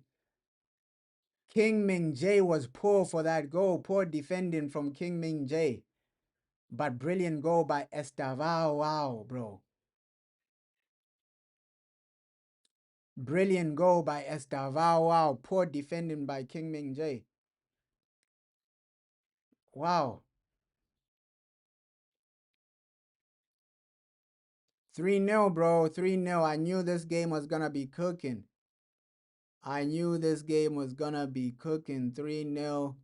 was poor for that goal. Poor defending from King Ming Jae. But brilliant goal by Estavao. Wow, bro. Brilliant goal by Estavao. Wow. Poor defending by King Ming Jae. Wow. 3-0, bro. 3-0. I knew this game was gonna be cooking. I knew this game was gonna be cooking. 3-0.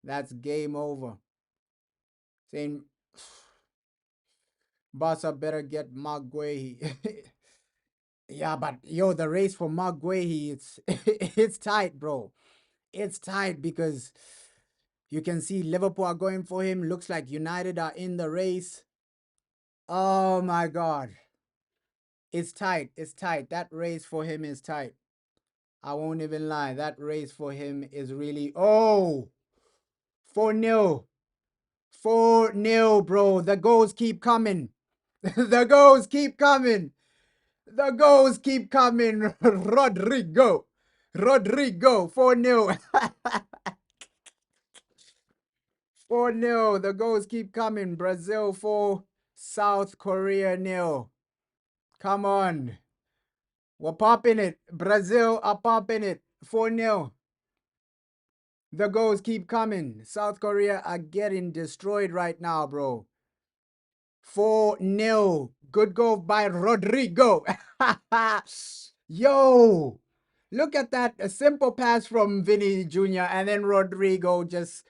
That's game over. Saying Barca better get Maguire. Yeah, but yo, the race for Maguire, it's it's tight, bro. It's tight because you can see Liverpool are going for him. Looks like United are in the race. Oh my God. It's tight. It's tight. That race for him is tight. I won't even lie. That race for him is really. Oh, 4-0. 4-0, bro. The goals keep coming. The goals keep coming. The goals keep coming. Rodrigo. Rodrigo. 4-0. 4-0. The goals keep coming. Brazil 4, South Korea 0. Come on. We're popping it. Brazil are popping it. 4-0. The goals keep coming. South Korea are getting destroyed right now, bro. 4-0. Good goal by Rodrigo. Yo. Look at that. A simple pass from Vinny Jr. and then Rodrigo just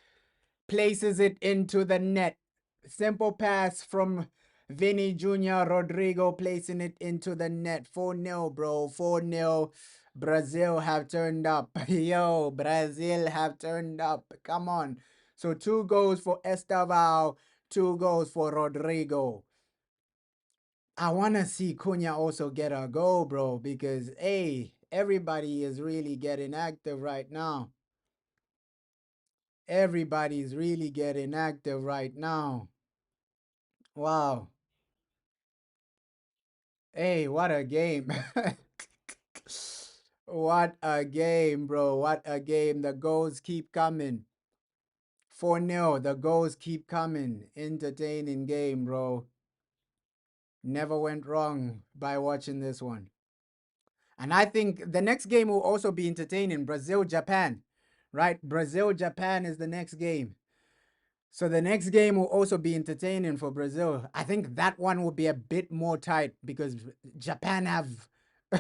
places it into the net. Simple pass from Vinny Jr. Rodrigo placing it into the net. 4-0, bro. 4-0. Brazil have turned up. Yo, Brazil have turned up. Come on. So 2 goals for Estavao, 2 goals for Rodrigo. I want to see Cunha also get a goal, bro, because, hey, everybody is really getting active right now. Everybody's really getting active right now. Wow. Hey, what a game. What a game, bro. What a game. The goals keep coming. 4-0. The goals keep coming. Entertaining game, bro. Never went wrong by watching this one. And I think the next game will also be entertaining. Brazil, Japan. Right? Brazil, Japan is the next game. So the next game will also be entertaining for Brazil. I think that one will be a bit more tight because Japan have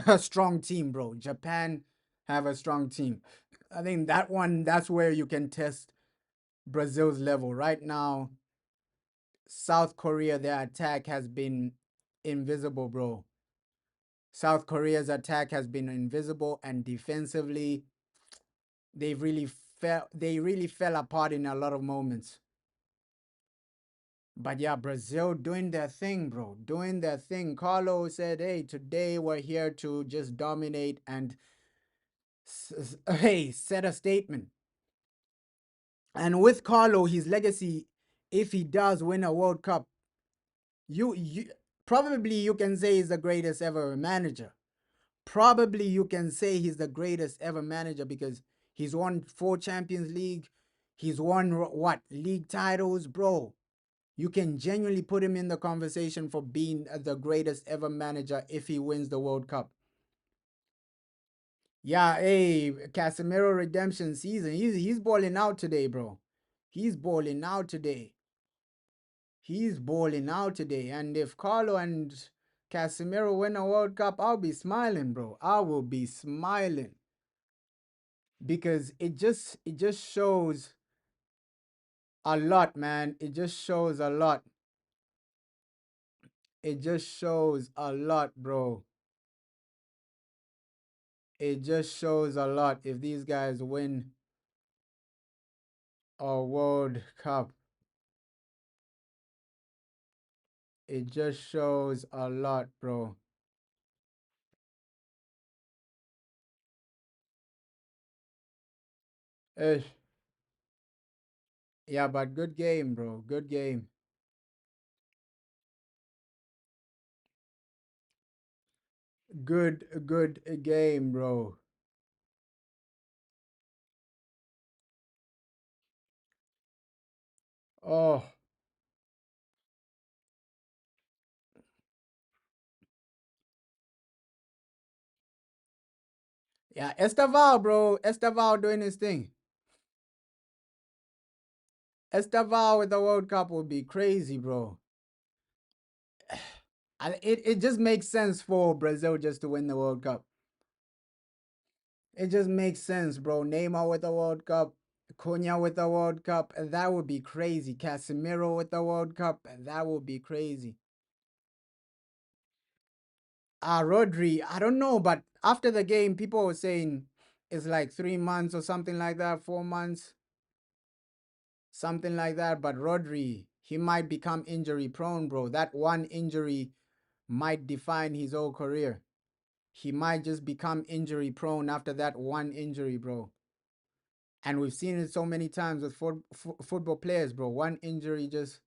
a strong team, bro. Japan have a strong team. I think that one, that's where you can test Brazil's level. Right now, South Korea, their attack has been invisible, bro. South Korea's attack has been invisible, and defensively, they really fell apart in a lot of moments. But yeah, Brazil doing their thing, bro. Doing their thing. Carlo said, "Hey, today we're here to just dominate and hey, set a statement." And with Carlo, his legacy, if he does win a World Cup, you probably you can say he's the greatest ever manager. Probably you can say he's the greatest ever manager because he's won 4 Champions League. He's won what league titles, bro. You can genuinely put him in the conversation for being the greatest ever manager if he wins the World Cup. Yeah, hey, Casemiro redemption season. He's balling out today, bro. He's balling out today. He's balling out today. And if Carlo and Casemiro win a World Cup, I'll be smiling, bro. I will be smiling because it just shows a lot, man. It just shows a lot. It just shows a lot, bro. It just shows a lot if these guys win a World Cup. It just shows a lot, bro. Eh, yeah, but good game, bro. Good game. Good game, bro. Oh, yeah, Estaval, bro. Estaval doing his thing. Estaval with the World Cup would be crazy, bro. And it just makes sense for Brazil just to win the World Cup. It just makes sense, bro. Neymar with the World Cup, Cunha with the World Cup, and that would be crazy. Casemiro with the World Cup, and that would be crazy. Rodri, I don't know, but after the game, people were saying it's like 3 months or something like that, 4 months, something like that. But Rodri, he might become injury prone, bro. That one injury might define his whole career. He might just become injury prone after that one injury, bro. And we've seen it so many times with football players, bro. One injury just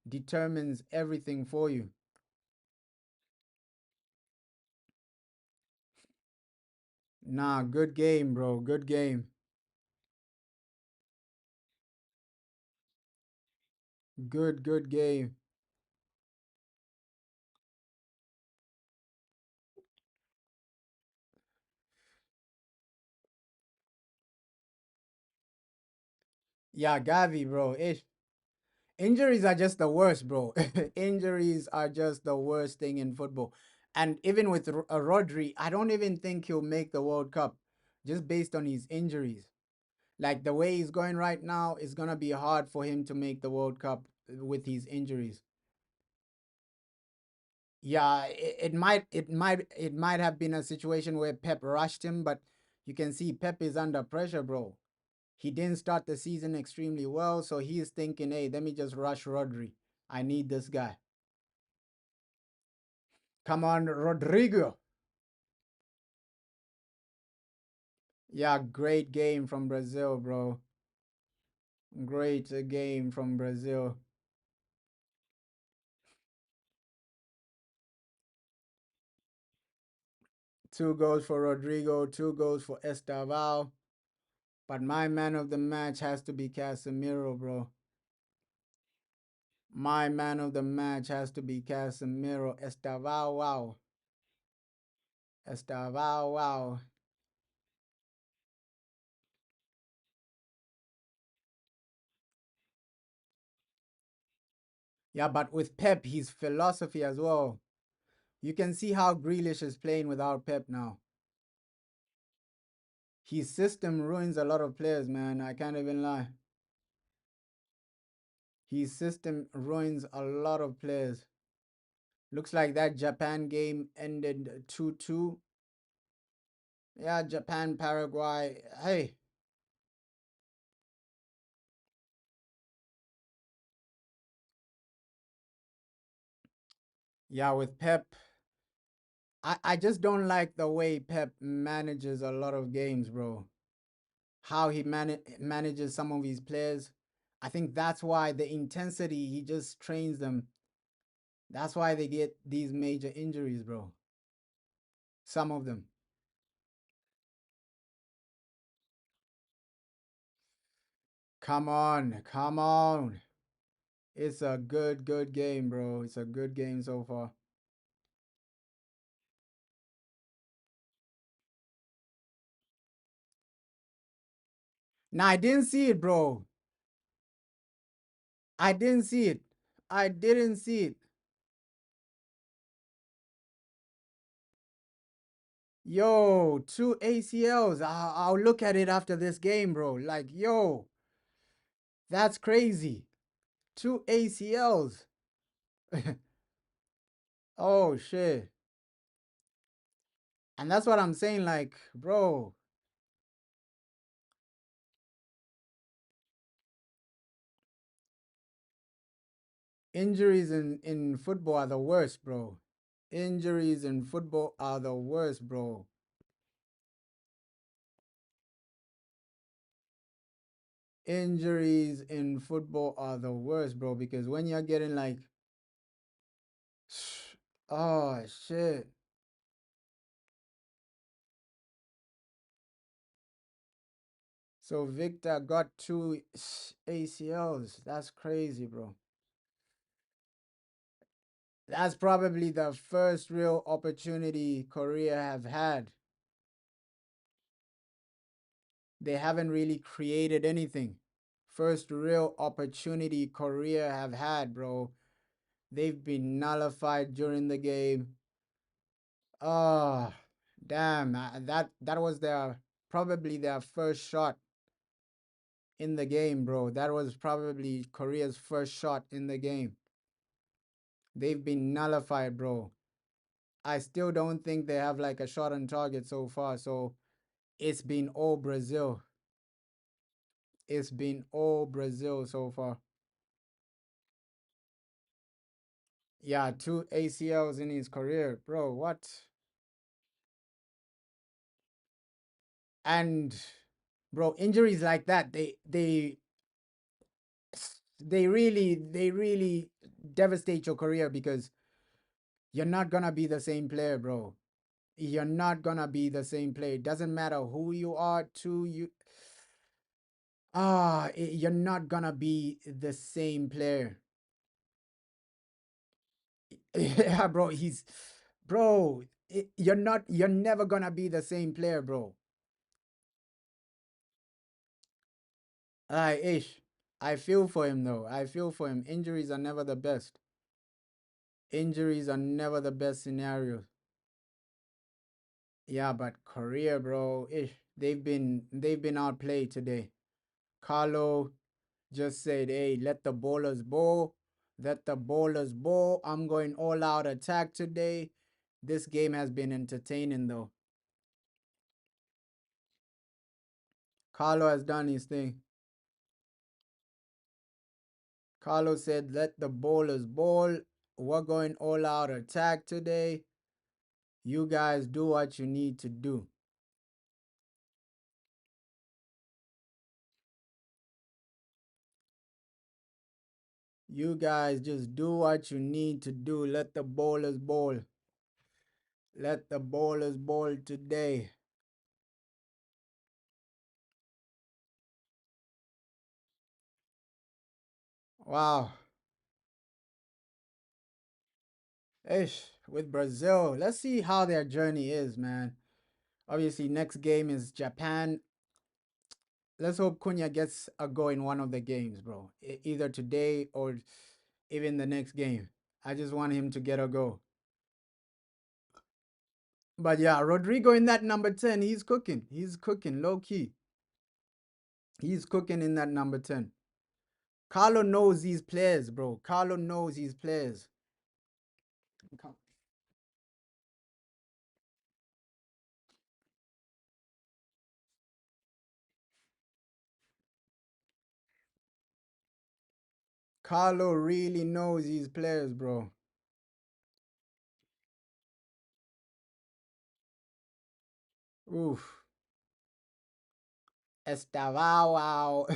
determines everything for you. Nah, good game, bro. Good game. Good game. Yeah, Gavi, bro. Injuries are just the worst, bro. Injuries are just the worst thing in football. And even with Rodri, I don't even think he'll make the World Cup just based on his injuries. Like the way he's going right now, it's gonna be hard for him to make the World Cup with his injuries. Yeah, it might have been a situation where Pep rushed him, but you can see Pep is under pressure, bro. He didn't start the season extremely well, so he's thinking, hey, let me just rush Rodri. I need this guy. Come on, Rodrigo. Yeah, great game from Brazil, bro. Great game from Brazil. 2 goals for Rodrigo, 2 goals for Estaval. But my man of the match has to be Casemiro, bro. My man of the match has to be Casemiro. Estaval, wow. Estaval, wow. Yeah, but with Pep, his philosophy as well. You can see how Grealish is playing without Pep now. His system ruins a lot of players, man. I can't even lie. His system ruins a lot of players. Looks like that Japan game ended 2-2. Yeah, Japan, Paraguay. Hey, yeah, with Pep, I just don't like the way Pep manages a lot of games, bro. How he manages some of his players. I think that's why the intensity he just trains them. That's why they get these major injuries, bro. Some of them. Come on, come on. It's a good game, bro. It's a good game so far. Nah, I didn't see it, bro. I didn't see it. I didn't see it. Yo, two ACLs. I'll look at it after this game, bro. Like, yo, that's crazy. Two ACLs. Oh, shit. And that's what I'm saying. Like, bro, injuries in football are the worst, bro. Injuries in football are the worst, bro. Injuries in football are the worst, bro. Because when you're getting like, oh, shit. So Victor got two ACLs. That's crazy, bro. That's probably the first real opportunity Korea have had. They haven't really created anything. First real opportunity Korea have had, bro. They've been nullified during the game. Oh, damn. That was their probably their first shot in the game, bro. That was probably Korea's first shot in the game. They've been nullified, bro. I still don't think they have like a shot on target so far. So it's been all Brazil. It's been all Brazil so far. Yeah, two ACLs in his career, bro. What? And bro, injuries like that, they really devastate your career because you're not gonna be the same player, bro. You're not gonna be the same player. It doesn't matter who you are to you. You're not gonna be the same player. Yeah, bro. Bro. You're never gonna be the same player, bro. Ish. I feel for him though. I feel for him. Injuries are never the best. Injuries are never the best scenarios. Yeah, but Korea, bro. Ish. They've been outplayed today. Carlo just said, hey, let the bowlers bowl. Let the bowlers bowl. I'm going all out attack today. This game has been entertaining though. Carlo has done his thing. Carlo said, let the bowlers bowl. We're going all out attack today. You guys do what you need to do. You guys just do what you need to do. Let the bowlers bowl. Let the bowlers bowl today. Wow. Ish, with Brazil, let's see how their journey is, man. Obviously, next game is Japan. Let's hope Cunha gets a go in one of the games, bro. Either today or even the next game. I just want him to get a go. But yeah, Rodrigo in that number 10, he's cooking. He's cooking low key. He's cooking in that number 10. Carlo knows these players, bro. Carlo knows these players. Carlo really knows these players, bro. Oof. Estavao. Wow.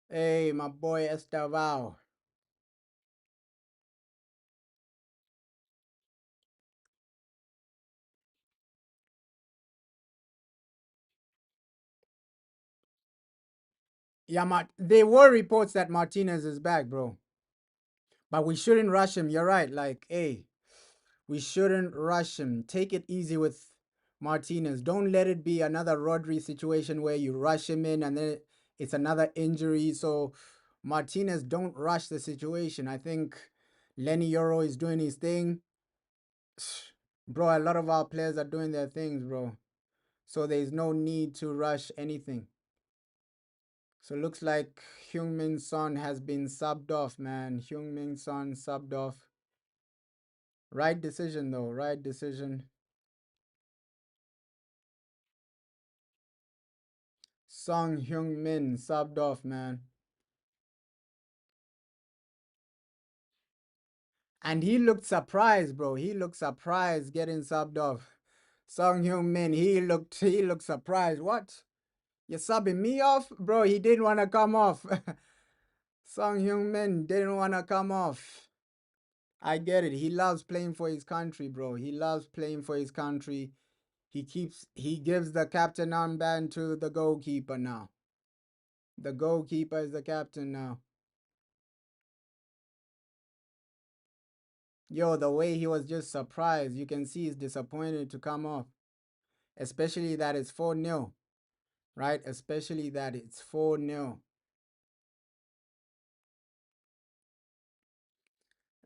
Hey, my boy Estavao. Yeah, there were reports that Martinez is back, bro. But we shouldn't rush him. You're right. Like, hey, we shouldn't rush him. Take it easy with Martinez. Don't let it be another Rodri situation where you rush him in and then it's another injury. So, Martinez, don't rush the situation. I think Lenny Euro is doing his thing. Bro, a lot of our players are doing their things, bro. So, there's no need to rush anything. So, looks like Heung-min Son has been subbed off, man. Heung-min Son subbed off. Right decision, though. Right decision. Song Hyung-min subbed off, man. And he looked surprised, bro. He looked surprised getting subbed off. Song Hyung-min, he looked surprised. What? You're subbing me off? Bro, he didn't want to come off. Song Hyung-min didn't want to come off. I get it. He loves playing for his country, bro. He loves playing for his country. He gives the captain armband to the goalkeeper now. The goalkeeper is the captain now. Yo, the way he was just surprised, you can see he's disappointed to come off. Especially that it's 4-0, right? Especially that it's 4-0.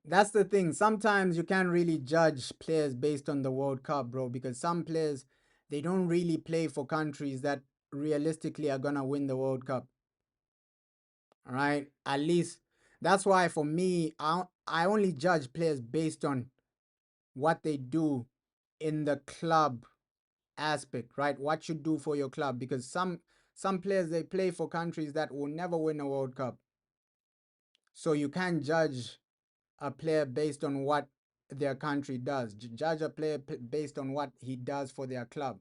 That's the thing. Sometimes you can't really judge players based on the World Cup, bro, because some players, they don't really play for countries that realistically are going to win the World Cup, right? At least that's why for me, I only judge players based on what they do in the club aspect, right? What you do for your club, because some players they play for countries that will never win a World Cup. So you can't judge a player based on what their country does. Judge a player based on what he does for their club.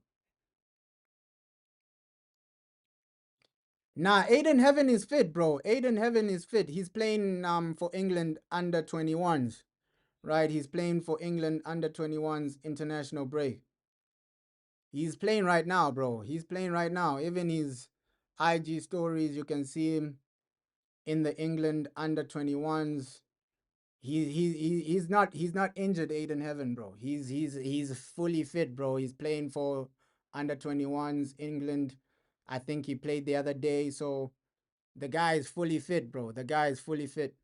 Nah, Aiden Heaven is fit, bro. Aiden Heaven is fit. He's playing for England under 21s, right? He's playing for England under 21s international break. He's playing right now, bro. He's playing right now. Even his IG stories, you can see him in the England under 21s. He's not injured, Aiden Heaven, bro. He's fully fit, bro. He's playing for under 21s England. I think he played the other day, so the guy is fully fit, bro. The guy is fully fit.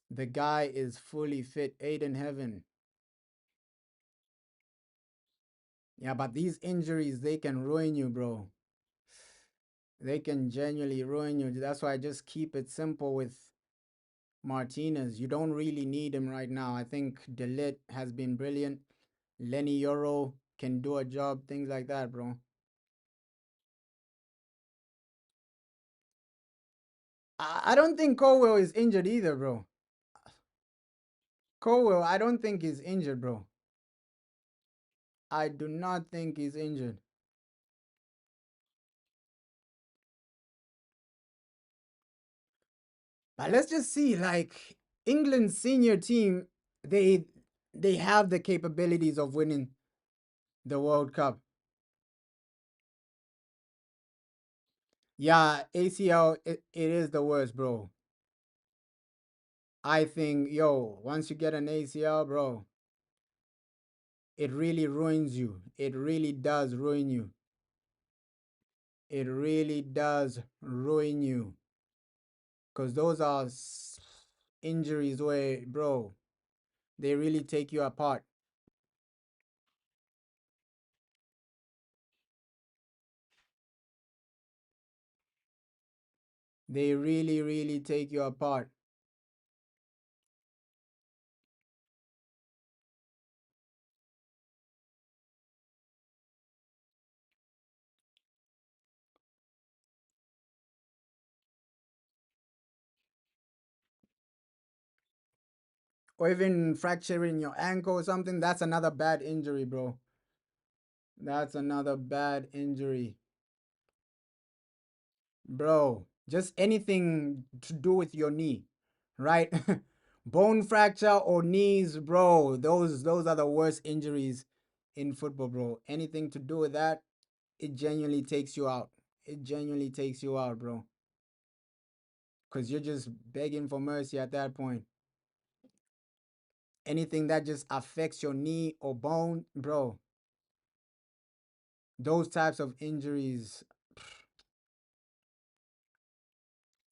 The guy is fully fit, Aiden Heaven. Yeah, but these injuries they can ruin you, bro. They can genuinely ruin you. That's why I just keep it simple with Martinez. You don't really need him right now. I think Delit has been brilliant. Lenny Euro can do a job, things like that, bro. I don't think Colwell is injured either, bro. Colwell, I don't think he's injured, bro. I do not think he's injured. But let's just see, like England's senior team, they they have the capabilities of winning the World Cup. Yeah, ACL, it is the worst, bro. I think, yo, once you get an ACL, bro, it really ruins you. It really does ruin you. It really does ruin you. Because those are injuries where, bro, they really take you apart. They really, really take you apart. Or even fracturing your ankle or something, that's another bad injury, bro. That's another bad injury. Bro, just anything to do with your knee, right? Bone fracture or knees, bro. Those are the worst injuries in football, bro. Anything to do with that, it genuinely takes you out. It genuinely takes you out, bro. Cause you're just begging for mercy at that point. Anything that just affects your knee or bone, bro. Those types of injuries,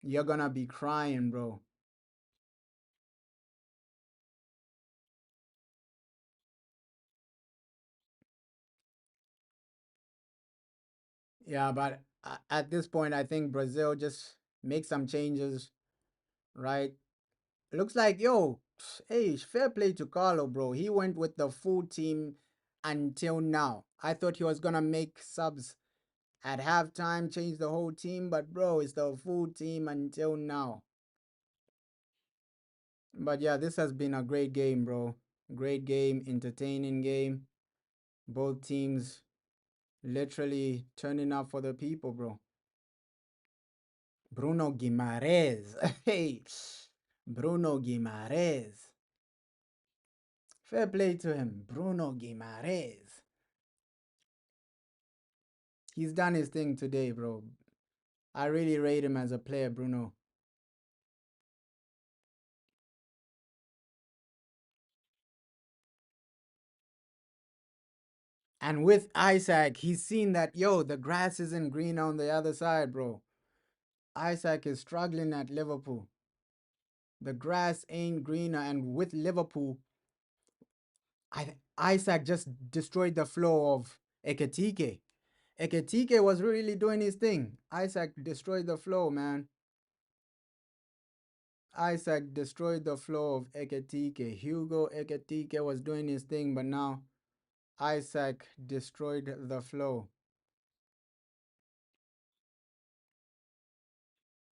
you're gonna be crying, bro. Yeah, but at this point, I think Brazil just make some changes, right? Looks like, yo, hey, fair play to Carlo, bro. He went with the full team until now. I thought he was gonna make subs at halftime, change the whole team, but bro, it's the full team until now. But yeah, this has been a great game, bro. Great game, entertaining game. Both teams literally turning up for the people, bro. Bruno Guimarães. Hey, Bruno Guimarães. Fair play to him. Bruno Guimarães. He's done his thing today, bro. I really rate him as a player, Bruno. And with Isaac, he's seen that, yo, the grass isn't green on the other side, bro. Isaac is struggling at Liverpool. The grass ain't greener. And with Liverpool, Isaac just destroyed the flow of Eketike. Eketike was really doing his thing. Isaac destroyed the flow, man. Isaac destroyed the flow of Eketike. Hugo Eketike was doing his thing, but now Isaac destroyed the flow.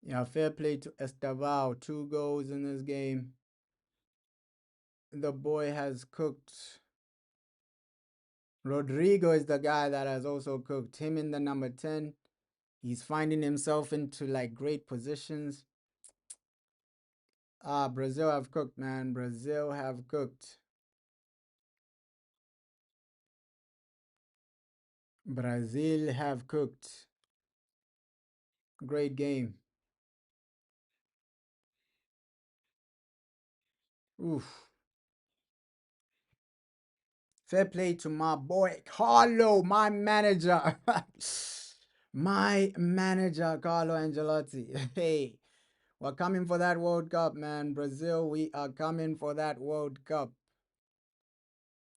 Yeah, fair play to Estaval. 2 goals in this game. The boy has cooked. Rodrigo is the guy that has also cooked. Him in the number 10. He's finding himself into like great positions. Ah, Brazil have cooked, man. Brazil have cooked. Brazil have cooked. Great game. Oof. Fair play to my boy Carlo, my manager. My manager, Carlo Angelotti. Hey, we're coming for that World Cup, man. Brazil, we are coming for that World Cup.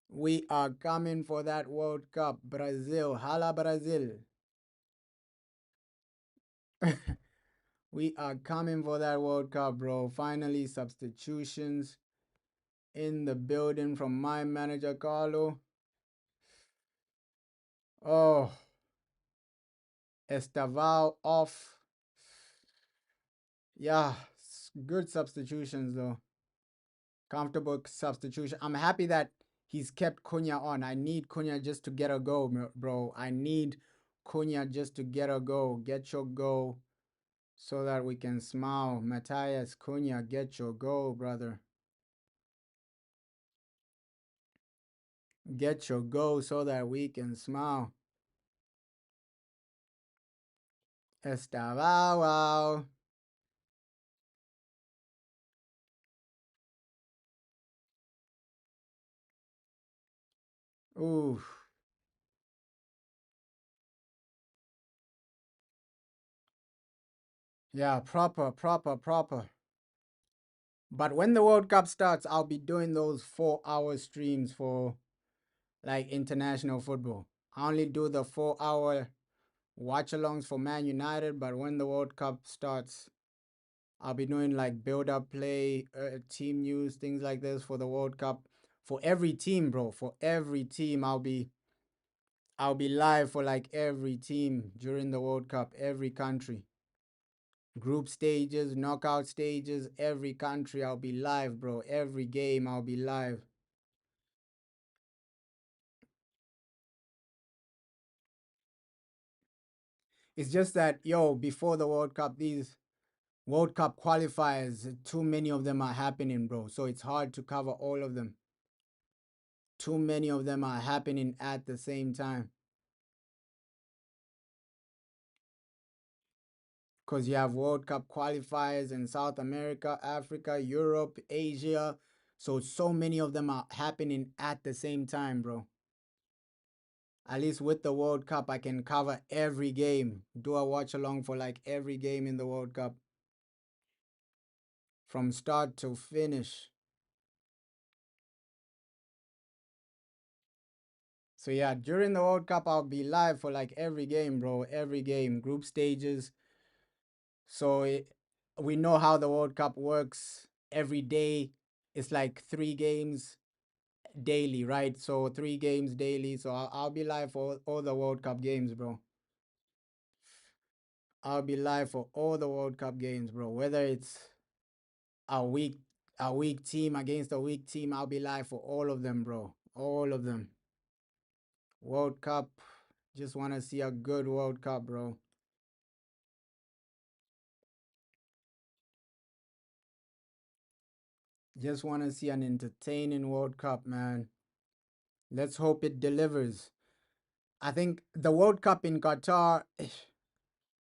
We are coming for that World Cup. Brazil, hala Brazil. We are coming for that World Cup, bro. Finally, substitutions in the building from my manager, Carlo. Oh, Estaval off. Yeah, good substitutions, though. Comfortable substitution. I'm happy that he's kept Cunha on. I need Cunha just to get a goal, bro. I need Cunha just to get a goal. Get your goal so that we can smile. Matthias Cunha, get your goal, brother. Get your goal so that we can smile. Estavao. Ooh. Yeah, proper. But when the World Cup starts, I'll be doing those 4 hour streams for like international football. I only do the 4 hour watch alongs for Man United, but when the World Cup starts, I'll be doing like build up play, team news, things like this for the World Cup. For every team, bro. For every team, I'll be live for like every team during the World Cup, every country. Group stages, knockout stages, every country I'll be live, bro. Every game I'll be live. It's just that, yo, before the World Cup, these World Cup qualifiers, too many of them are happening, bro. So it's hard to cover all of them. Too many of them are happening at the same time. Because you have World Cup qualifiers in South America, Africa, Europe, Asia. So many of them are happening at the same time, bro. At least with the World Cup, I can cover every game. Do a watch along for like every game in the World Cup from start to finish. So yeah, during the World Cup, I'll be live for like every game, bro. Every game, group stages. So we know how the World Cup works. Every day, it's like 3 games daily, right? So 3 games daily. So I'll be live for all the World Cup games, bro. I'll be live for all the World Cup games, bro. Whether it's a weak a weak team against a weak team, I'll be live for all of them, bro. All of them. World Cup. Just want to see a good World Cup, bro. Just want to see an entertaining World Cup, man. Let's hope it delivers. I think the World Cup in Qatar,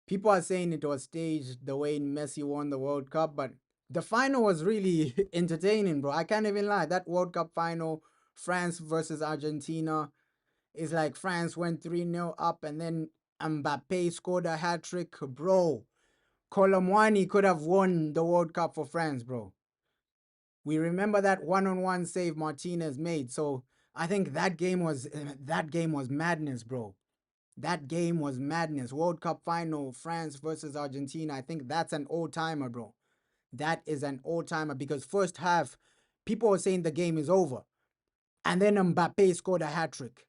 people are saying it was staged the way Messi won the World Cup, but the final was really entertaining, bro. I can't even lie. That World Cup final, France versus Argentina, is like France went 3-0 up and then Mbappe scored a hat trick, bro. Colomwani could have won the World Cup for France, bro. We remember that one-on-one save Martinez made. So I think that game was madness, bro. That game was madness. World Cup final, France versus Argentina. I think that's an old timer, bro. That is an old timer because first half, people were saying the game is over. And then Mbappe scored a hat trick.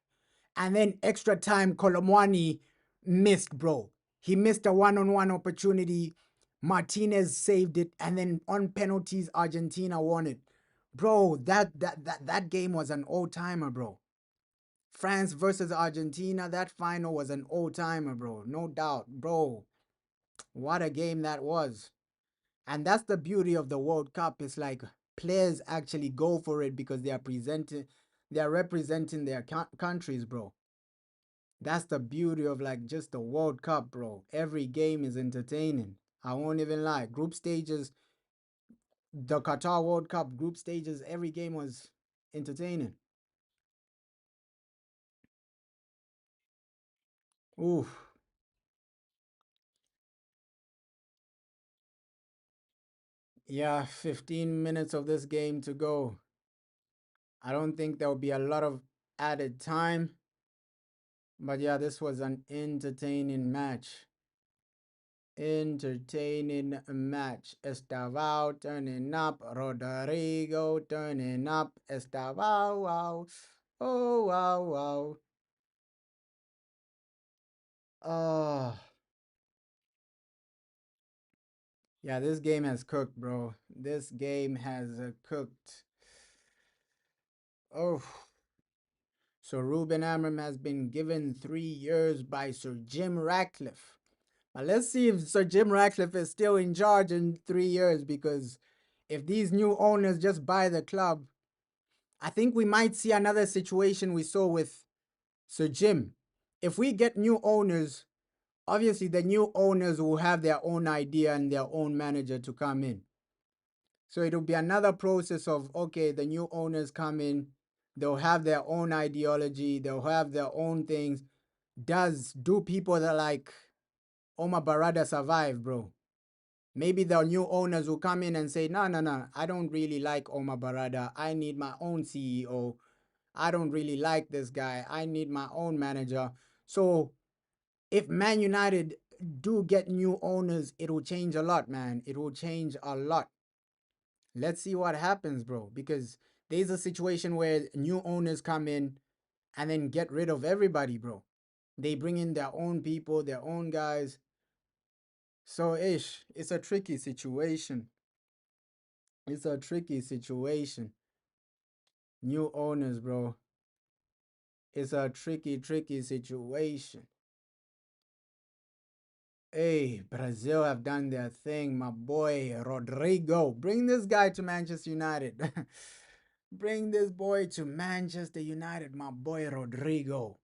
And then extra time, Colomwani missed, bro. He missed a one-on-one opportunity. Martinez saved it. And then on penalties, Argentina won it. Bro, that game was an old timer, bro. France versus Argentina, that final was an old timer, bro. No doubt, bro. What a game that was. And that's the beauty of the World Cup. It's like players actually go for it because they are representing their countries, bro. That's the beauty of like just the World Cup, bro. Every game is entertaining. I won't even lie. Group stages, the Qatar World Cup group stages, every game was entertaining. Oof. Yeah, 15 minutes of this game to go. I don't think there'll be a lot of added time. But yeah, this was an entertaining match. Entertaining match. Estavao turning up. Rodrigo turning up. Estavao, wow. Oh, wow, wow. Oh, yeah, this game has cooked, bro. This game has cooked. Oh, so Ruben Amram has been given 3 years by Sir Jim Ratcliffe. Now let's see if Sir Jim Ratcliffe is still in charge in 3 years because if these new owners just buy the club, I think we might see another situation we saw with Sir Jim. If we get new owners, obviously the new owners will have their own idea and their own manager to come in. So it'll be another process of, okay, the new owners come in, they'll have their own ideology, they'll have their own things. Do people that like Omar Barada survive, bro? Maybe the new owners will come in and say, no, no, no, I don't really like Omar Barada. I need my own CEO. I don't really like this guy. I need my own manager. So if Man United do get new owners, it will change a lot, man. It will change a lot. Let's see what happens, bro. Because there's a situation where new owners come in and then get rid of everybody, bro. They bring in their own people, their own guys. So, it's a tricky situation. It's a tricky situation. New owners, bro. It's a tricky situation. Hey, Brazil have done their thing, my boy Rodrigo. Bring this guy to Manchester United. Bring this boy to Manchester United, my boy Rodrigo.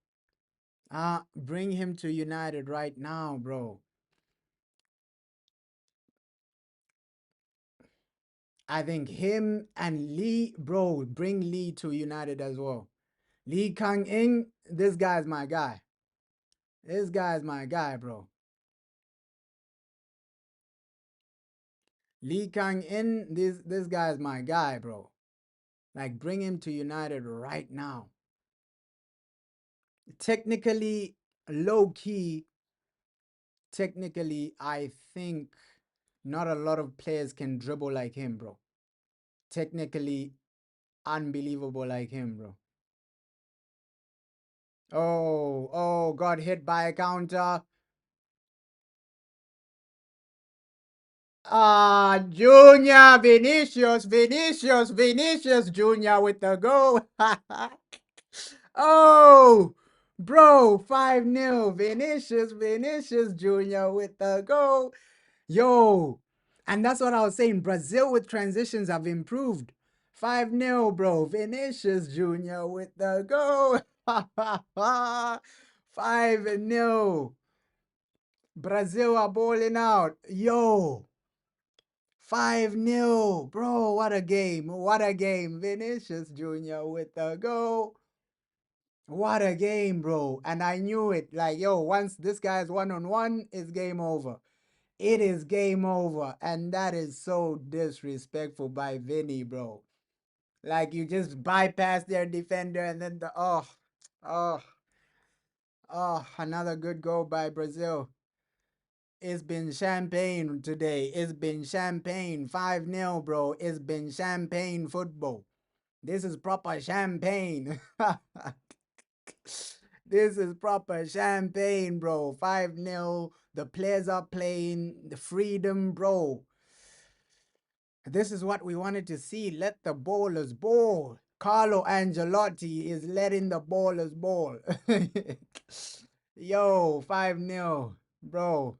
Bring him to United right now, bro. I think him and Lee, bro, bring Lee to United as well. Lee Kang In, this guy's my guy. This guy's my guy, bro. Lee Kang In, this guy's my guy, bro. Like bring him to United right now. Technically, low key, technically, I think not a lot of players can dribble like him, bro. Technically, unbelievable like him, bro. Oh, got hit by a counter. Junior, Vinicius Junior with the goal. Oh, bro, 5-0. Vinicius Junior with the goal. Yo, and that's what I was saying. Brazil with transitions have improved. 5-0, bro. Vinicius Junior with the goal. 5-0. Brazil are balling out. Yo, 5-0. Bro, what a game. What a game. Vinicius Junior with the goal. What a game, bro. And I knew it. Like, yo, once this guy's one-on-one, it's game over. It is game over. And that is so disrespectful by Vinny, bro. Like, you just bypass their defender and then oh, another good goal by Brazil. It's been champagne today. It's been champagne. 5-0, bro. It's been champagne football. This is proper champagne. This is proper champagne, bro. 5-0. The players are playing the freedom, bro. This is what we wanted to see. Let the ballers ball. Carlo Ancelotti is letting the ballers ball. Yo, 5-0. Bro,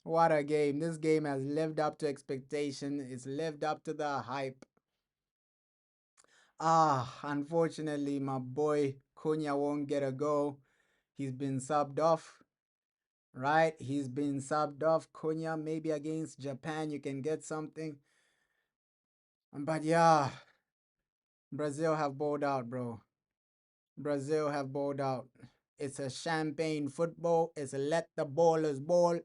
what a game. This game has lived up to expectation. It's lived up to the hype. Unfortunately, my boy Cunha won't get a go. He's been subbed off, right? He's been subbed off. Cunha, maybe against Japan, you can get something. But yeah, Brazil have bowled out, bro. Brazil have bowled out. It's a champagne football. It's a let the ballers ball.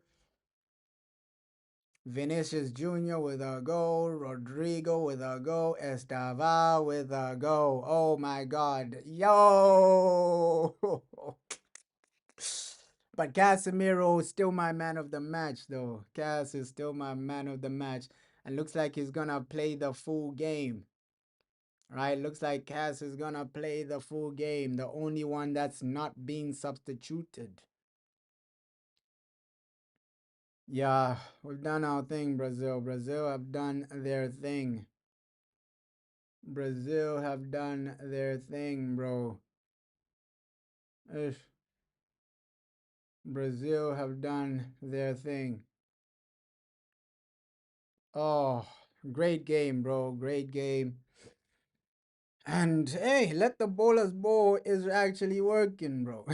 Vinicius Jr. with a goal. Rodrigo with a goal. Estava with a goal. Oh my God. Yo! But Casemiro is still my man of the match, though. Cas is still my man of the match. And looks like he's gonna play the full game. Right? Looks like Cas is gonna play the full game. The only one that's not being substituted. Yeah, we've done our thing, Brazil. Brazil have done their thing. Brazil have done their thing, bro. Ish. Brazil have done their thing. Oh, great game, bro. Great game. And hey, let the bowlers bowl is actually working, bro.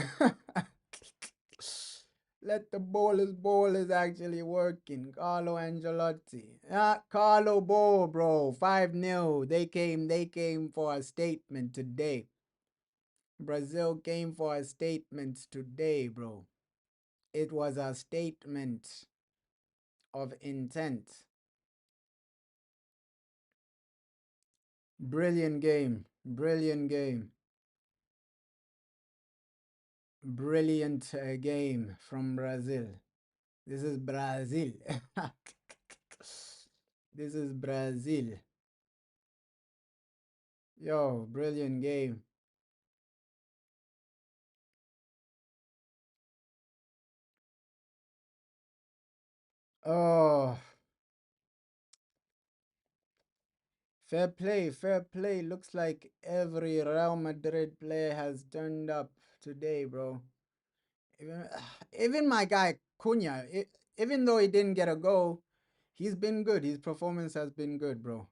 Let the bowlers bowl is actually working. Carlo Ancelotti. Carlo Bowl, bro. 5-0. They came for a statement today. Brazil came for a statement today, bro. It was a statement of intent. Brilliant game. Brilliant game. Brilliant game from Brazil. This is Brazil. This is Brazil. Yo, brilliant game. Oh, fair play, fair play. Looks like every Real Madrid player has turned up today, bro. Even, even my guy Cunha, even though he didn't get a goal, he's been good. His performance has been good, bro.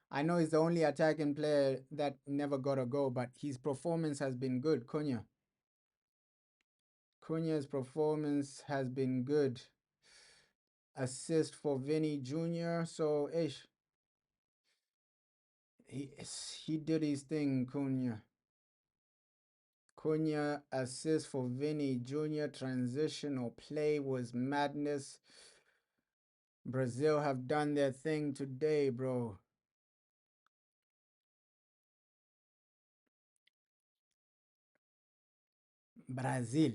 I know he's the only attacking player that never got a goal, but his performance has been good. Cunha's performance has been good. Assist for Vinny Jr. So, ish, he he did his thing. Cunha assist for Vinny Jr. Transitional play was madness. Brazil have done their thing today, bro. Brazil.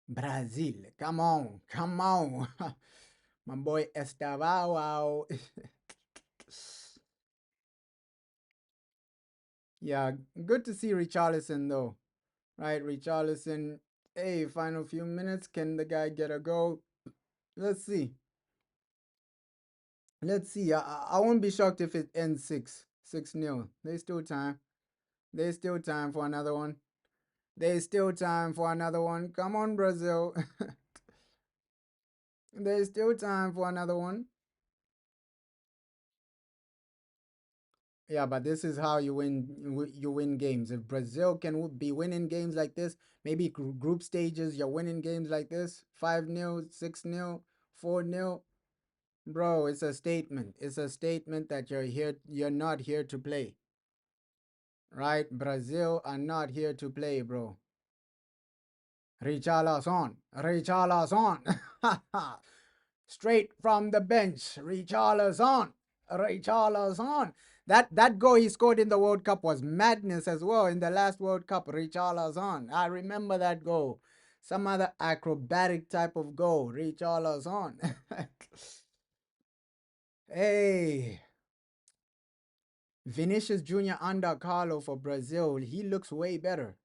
Brazil. Come on. Come on. My boy Estavao. Yeah, good to see Richarlison though. Right, Richarlison. Hey, final few minutes. Can the guy get a goal? Let's see. Let's see. I won't be shocked if it ends 6-0. There's still time. There's still time for another one. There's still time for another one. Come on, Brazil. There's still time for another one. Yeah, but this is how you win. You win games. If Brazil can be winning games like this, maybe group stages, you're winning games like this, 5-0, 6-0, 4-0. Bro, it's a statement. It's a statement that you're here. You're not here to play, right? Brazil are not here to play, bro. Richarlison, Richarlison, straight from the bench. Richarlison, Richarlison. That goal he scored in the World Cup was madness as well. In the last World Cup, Richarlison. I remember that goal. Some other acrobatic type of goal. Richarlison. Hey, Vinicius Jr. under Carlo for Brazil. He looks way better.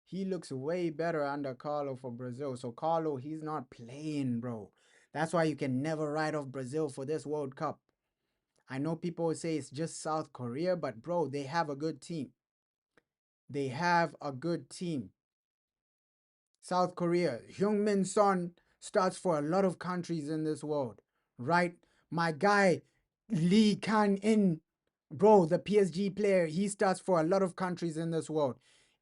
He looks way better under Carlo for Brazil. So Carlo, he's not playing, bro. That's why you can never write off Brazil for this World Cup. I know people say it's just South Korea, but bro, they have a good team. They have a good team. South Korea, Heung-min Son starts for a lot of countries in this world, right? My guy Lee Kan-in, bro, the PSG player, he starts for a lot of countries in this world.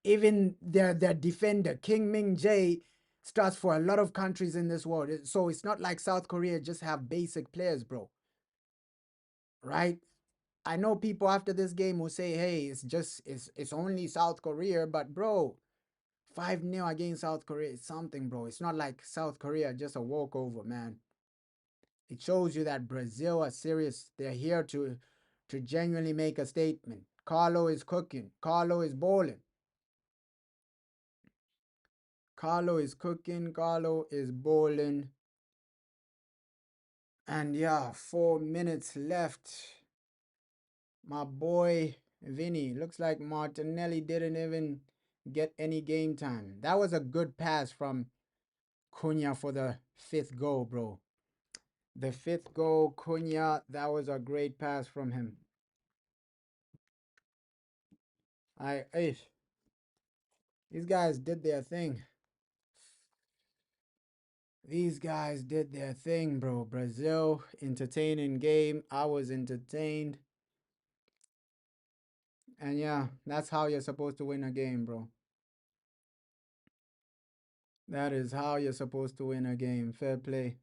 Even their defender King Min Jae starts for a lot of countries in this world. So it's not like South Korea just have basic players, bro. Right? I know people after this game will say, "Hey, it's only South Korea," but bro, 5-0 against South Korea is something, bro. It's not like South Korea just a walkover, man. It shows you that Brazil are serious. They're here to genuinely make a statement. Carlo is cooking. Carlo is bowling. Carlo is cooking. Carlo is bowling. And yeah, 4 minutes left. My boy Vinny. Looks like Martinelli didn't even get any game time. That was a good pass from Cunha for the fifth goal, bro. The fifth goal, Cunha, that was a great pass from him. Hey, these guys did their thing. These guys did their thing, bro. Brazil, entertaining game. I was entertained. And yeah, that's how you're supposed to win a game, bro. That is how you're supposed to win a game. Fair play.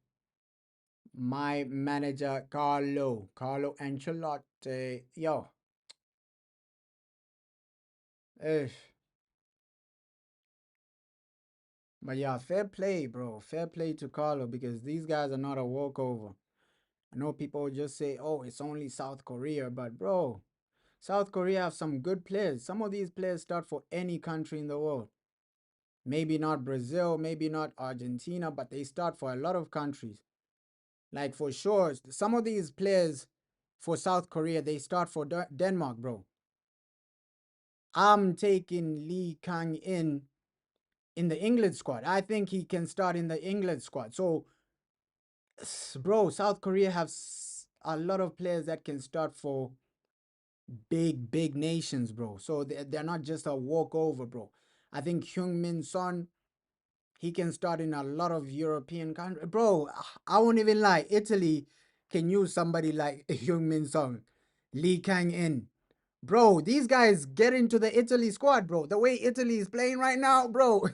My manager, Carlo Ancelotti. Yo, eh. But yeah, fair play, bro. Fair play to Carlo because these guys are not a walkover. I know people just say, oh, it's only South Korea, but bro, South Korea have some good players. Some of these players start for any country in the world. Maybe not Brazil, maybe not Argentina, but they start for a lot of countries. Like for sure, some of these players for South Korea, they start for Denmark, bro. I'm taking Lee Kang in the England squad. I think he can start in the England squad. So, bro, South Korea have a lot of players that can start for big nations, bro. So they're not just a walkover, bro. I think Hyung Min Son, he can start in a lot of European countries. Bro, I won't even lie. Italy can use somebody like Hyung Min Son, Lee Kang In. Bro, these guys get into the Italy squad, bro. The way Italy is playing right now, bro.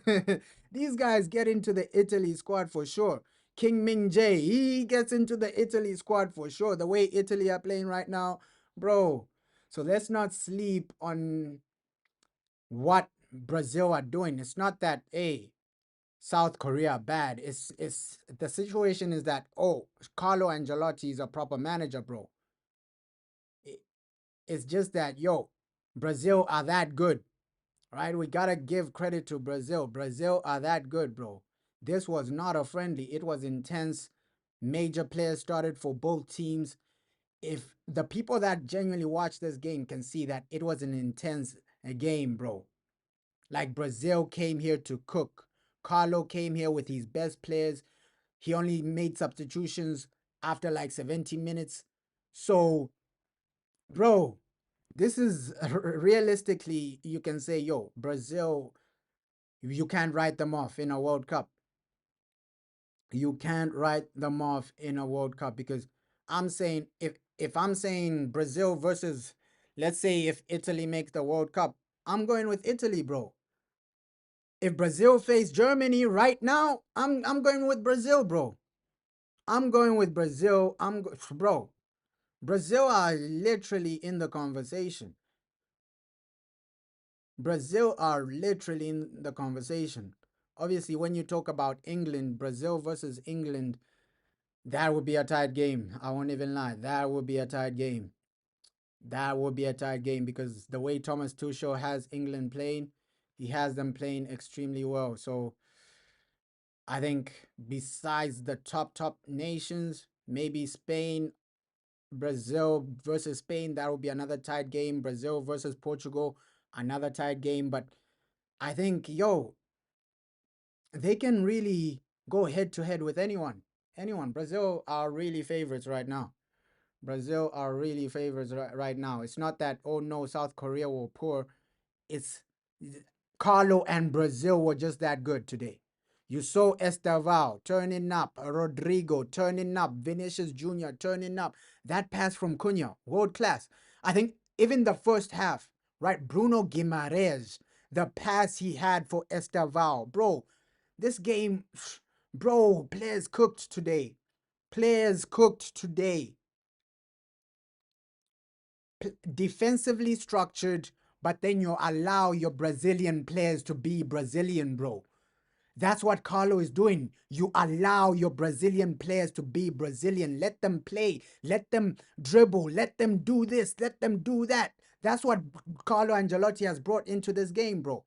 These guys get into the Italy squad for sure. King Ming Jae, he gets into the Italy squad for sure. The way Italy are playing right now, bro. So let's not sleep on what Brazil are doing. It's not that, hey, South Korea bad. It's the situation is that, oh, Carlo Ancelotti is a proper manager, bro. It, it's just that, yo, Brazil are that good, right? We gotta give credit to Brazil. Brazil are that good, bro. This was not a friendly. It was intense. Major players started for both teams. If the people that genuinely watch this game can see that it was an intense game, bro. Like Brazil came here to cook. Carlo came here with his best players. He only made substitutions after like 70 minutes. So, bro, this is realistically, you can say, yo, Brazil, you can't write them off in a World Cup. You can't write them off in a World Cup because I'm saying if I'm saying Brazil versus, let's say if Italy makes the World Cup, I'm going with Italy, bro. If Brazil face Germany right now, I'm going with Brazil, bro. I'm going with Brazil. Bro. Brazil are literally in the conversation. Brazil are literally in the conversation. Obviously, when you talk about England, Brazil versus England, that would be a tight game. I won't even lie. That would be a tight game. That would be a tight game because the way Thomas Tuchel has England playing, he has them playing extremely well. So I think besides the top nations, maybe Spain, Brazil versus Spain, that would be another tight game. Brazil versus Portugal, another tight game. But I think, yo, they can really go head to head with anyone. Anyone. Brazil are really favorites right now. Brazil are really favorites right now. It's not that, oh no, South Korea were poor. It's Carlo and Brazil were just that good today. You saw Esteval turning up, Rodrigo turning up, Vinicius Jr. turning up. That pass from Cunha, world class. I think even the first half, right? Bruno Guimaraes, the pass he had for Esteval. Bro, this game, bro, players cooked today. Players cooked today. Defensively structured, but then you allow your Brazilian players to be Brazilian, bro. That's what Carlo is doing. You allow your Brazilian players to be Brazilian. Let them play. Let them dribble. Let them do this. Let them do that. That's what Carlo Ancelotti has brought into this game, bro.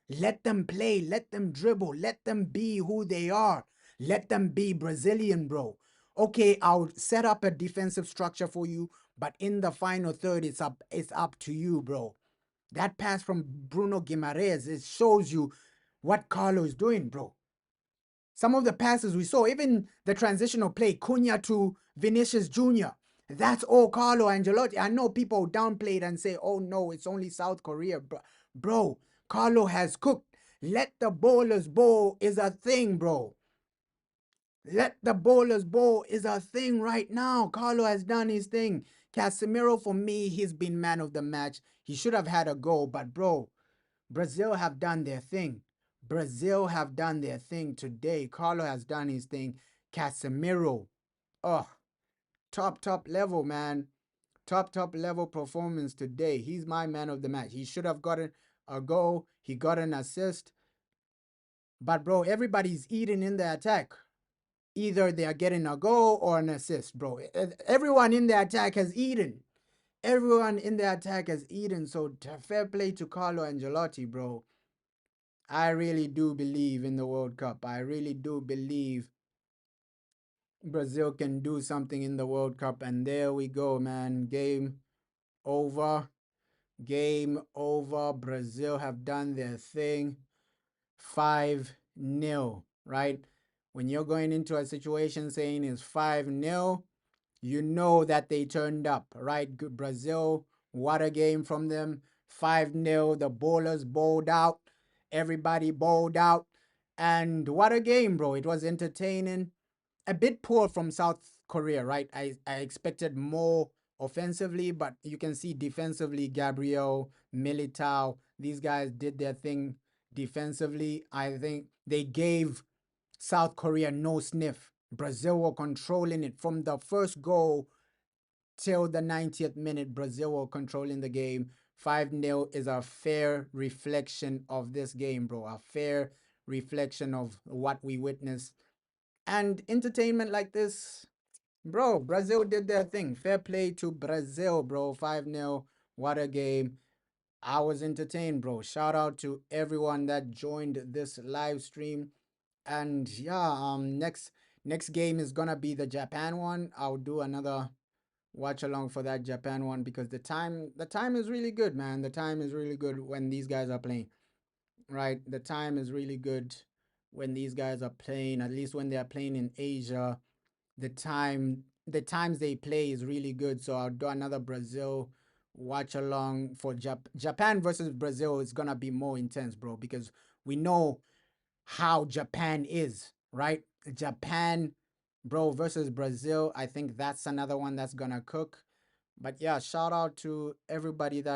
Let them play. Let them dribble. Let them be who they are. Let them be Brazilian, bro. Okay, I'll set up a defensive structure for you, but in the final third, it's up to you, bro. That pass from Bruno Guimaraes, it shows you what Carlo is doing, bro. Some of the passes we saw, even the transitional play, Cunha to Vinicius Jr., that's all Carlo Ancelotti. I know people downplay it and say, oh no, it's only South Korea. Bro, Carlo has cooked. Let the bowlers bowl is a thing, bro. Let the bowlers bowl is a thing right now. Carlo has done his thing. Casemiro, for me, he's been man of the match. He should have had a goal, but bro, Brazil have done their thing. Brazil have done their thing today. Carlo has done his thing. Casemiro, oh, top level, man. Top level performance today. He's my man of the match. He should have gotten a goal. He got an assist. But bro, everybody's eating in the attack. Either they are getting a goal or an assist, bro. Everyone in the attack has eaten. Everyone in the attack has eaten. So fair play to Carlo Ancelotti, bro. I really do believe in the World Cup. I really do believe Brazil can do something in the World Cup. And there we go, man. Game over. Game over. Brazil have done their thing. 5-0, right? When you're going into a situation saying it's 5-0, you know that they turned up, right? Good Brazil, what a game from them. 5-0, the bowlers bowled out, everybody bowled out. And what a game, bro. It was entertaining. A bit poor from South Korea, right? I expected more offensively, but you can see defensively, Gabriel, Militao, these guys did their thing defensively. I think they gave South Korea no sniff. Brazil were controlling it from the first goal till the 90th minute. Brazil were controlling the game. 5-0 is a fair reflection of this game, bro. A fair reflection of what we witnessed. And entertainment like this, bro, Brazil did their thing. Fair play to Brazil, bro. 5-0. What a game. I was entertained, bro. Shout out to everyone that joined this live stream. And yeah, next game is gonna be the Japan one. I'll do another watch along for that Japan one because the time is really good, man. The time is really good when these guys are playing. Right? The time is really good when these guys are playing, at least when they are playing in Asia. The times they play is really good. So I'll do another Brazil watch along for Japan versus Brazil is gonna be more intense, bro, because we know how Japan is, right? Japan, bro, versus Brazil. I think that's another one that's gonna cook. But yeah, shout out to everybody that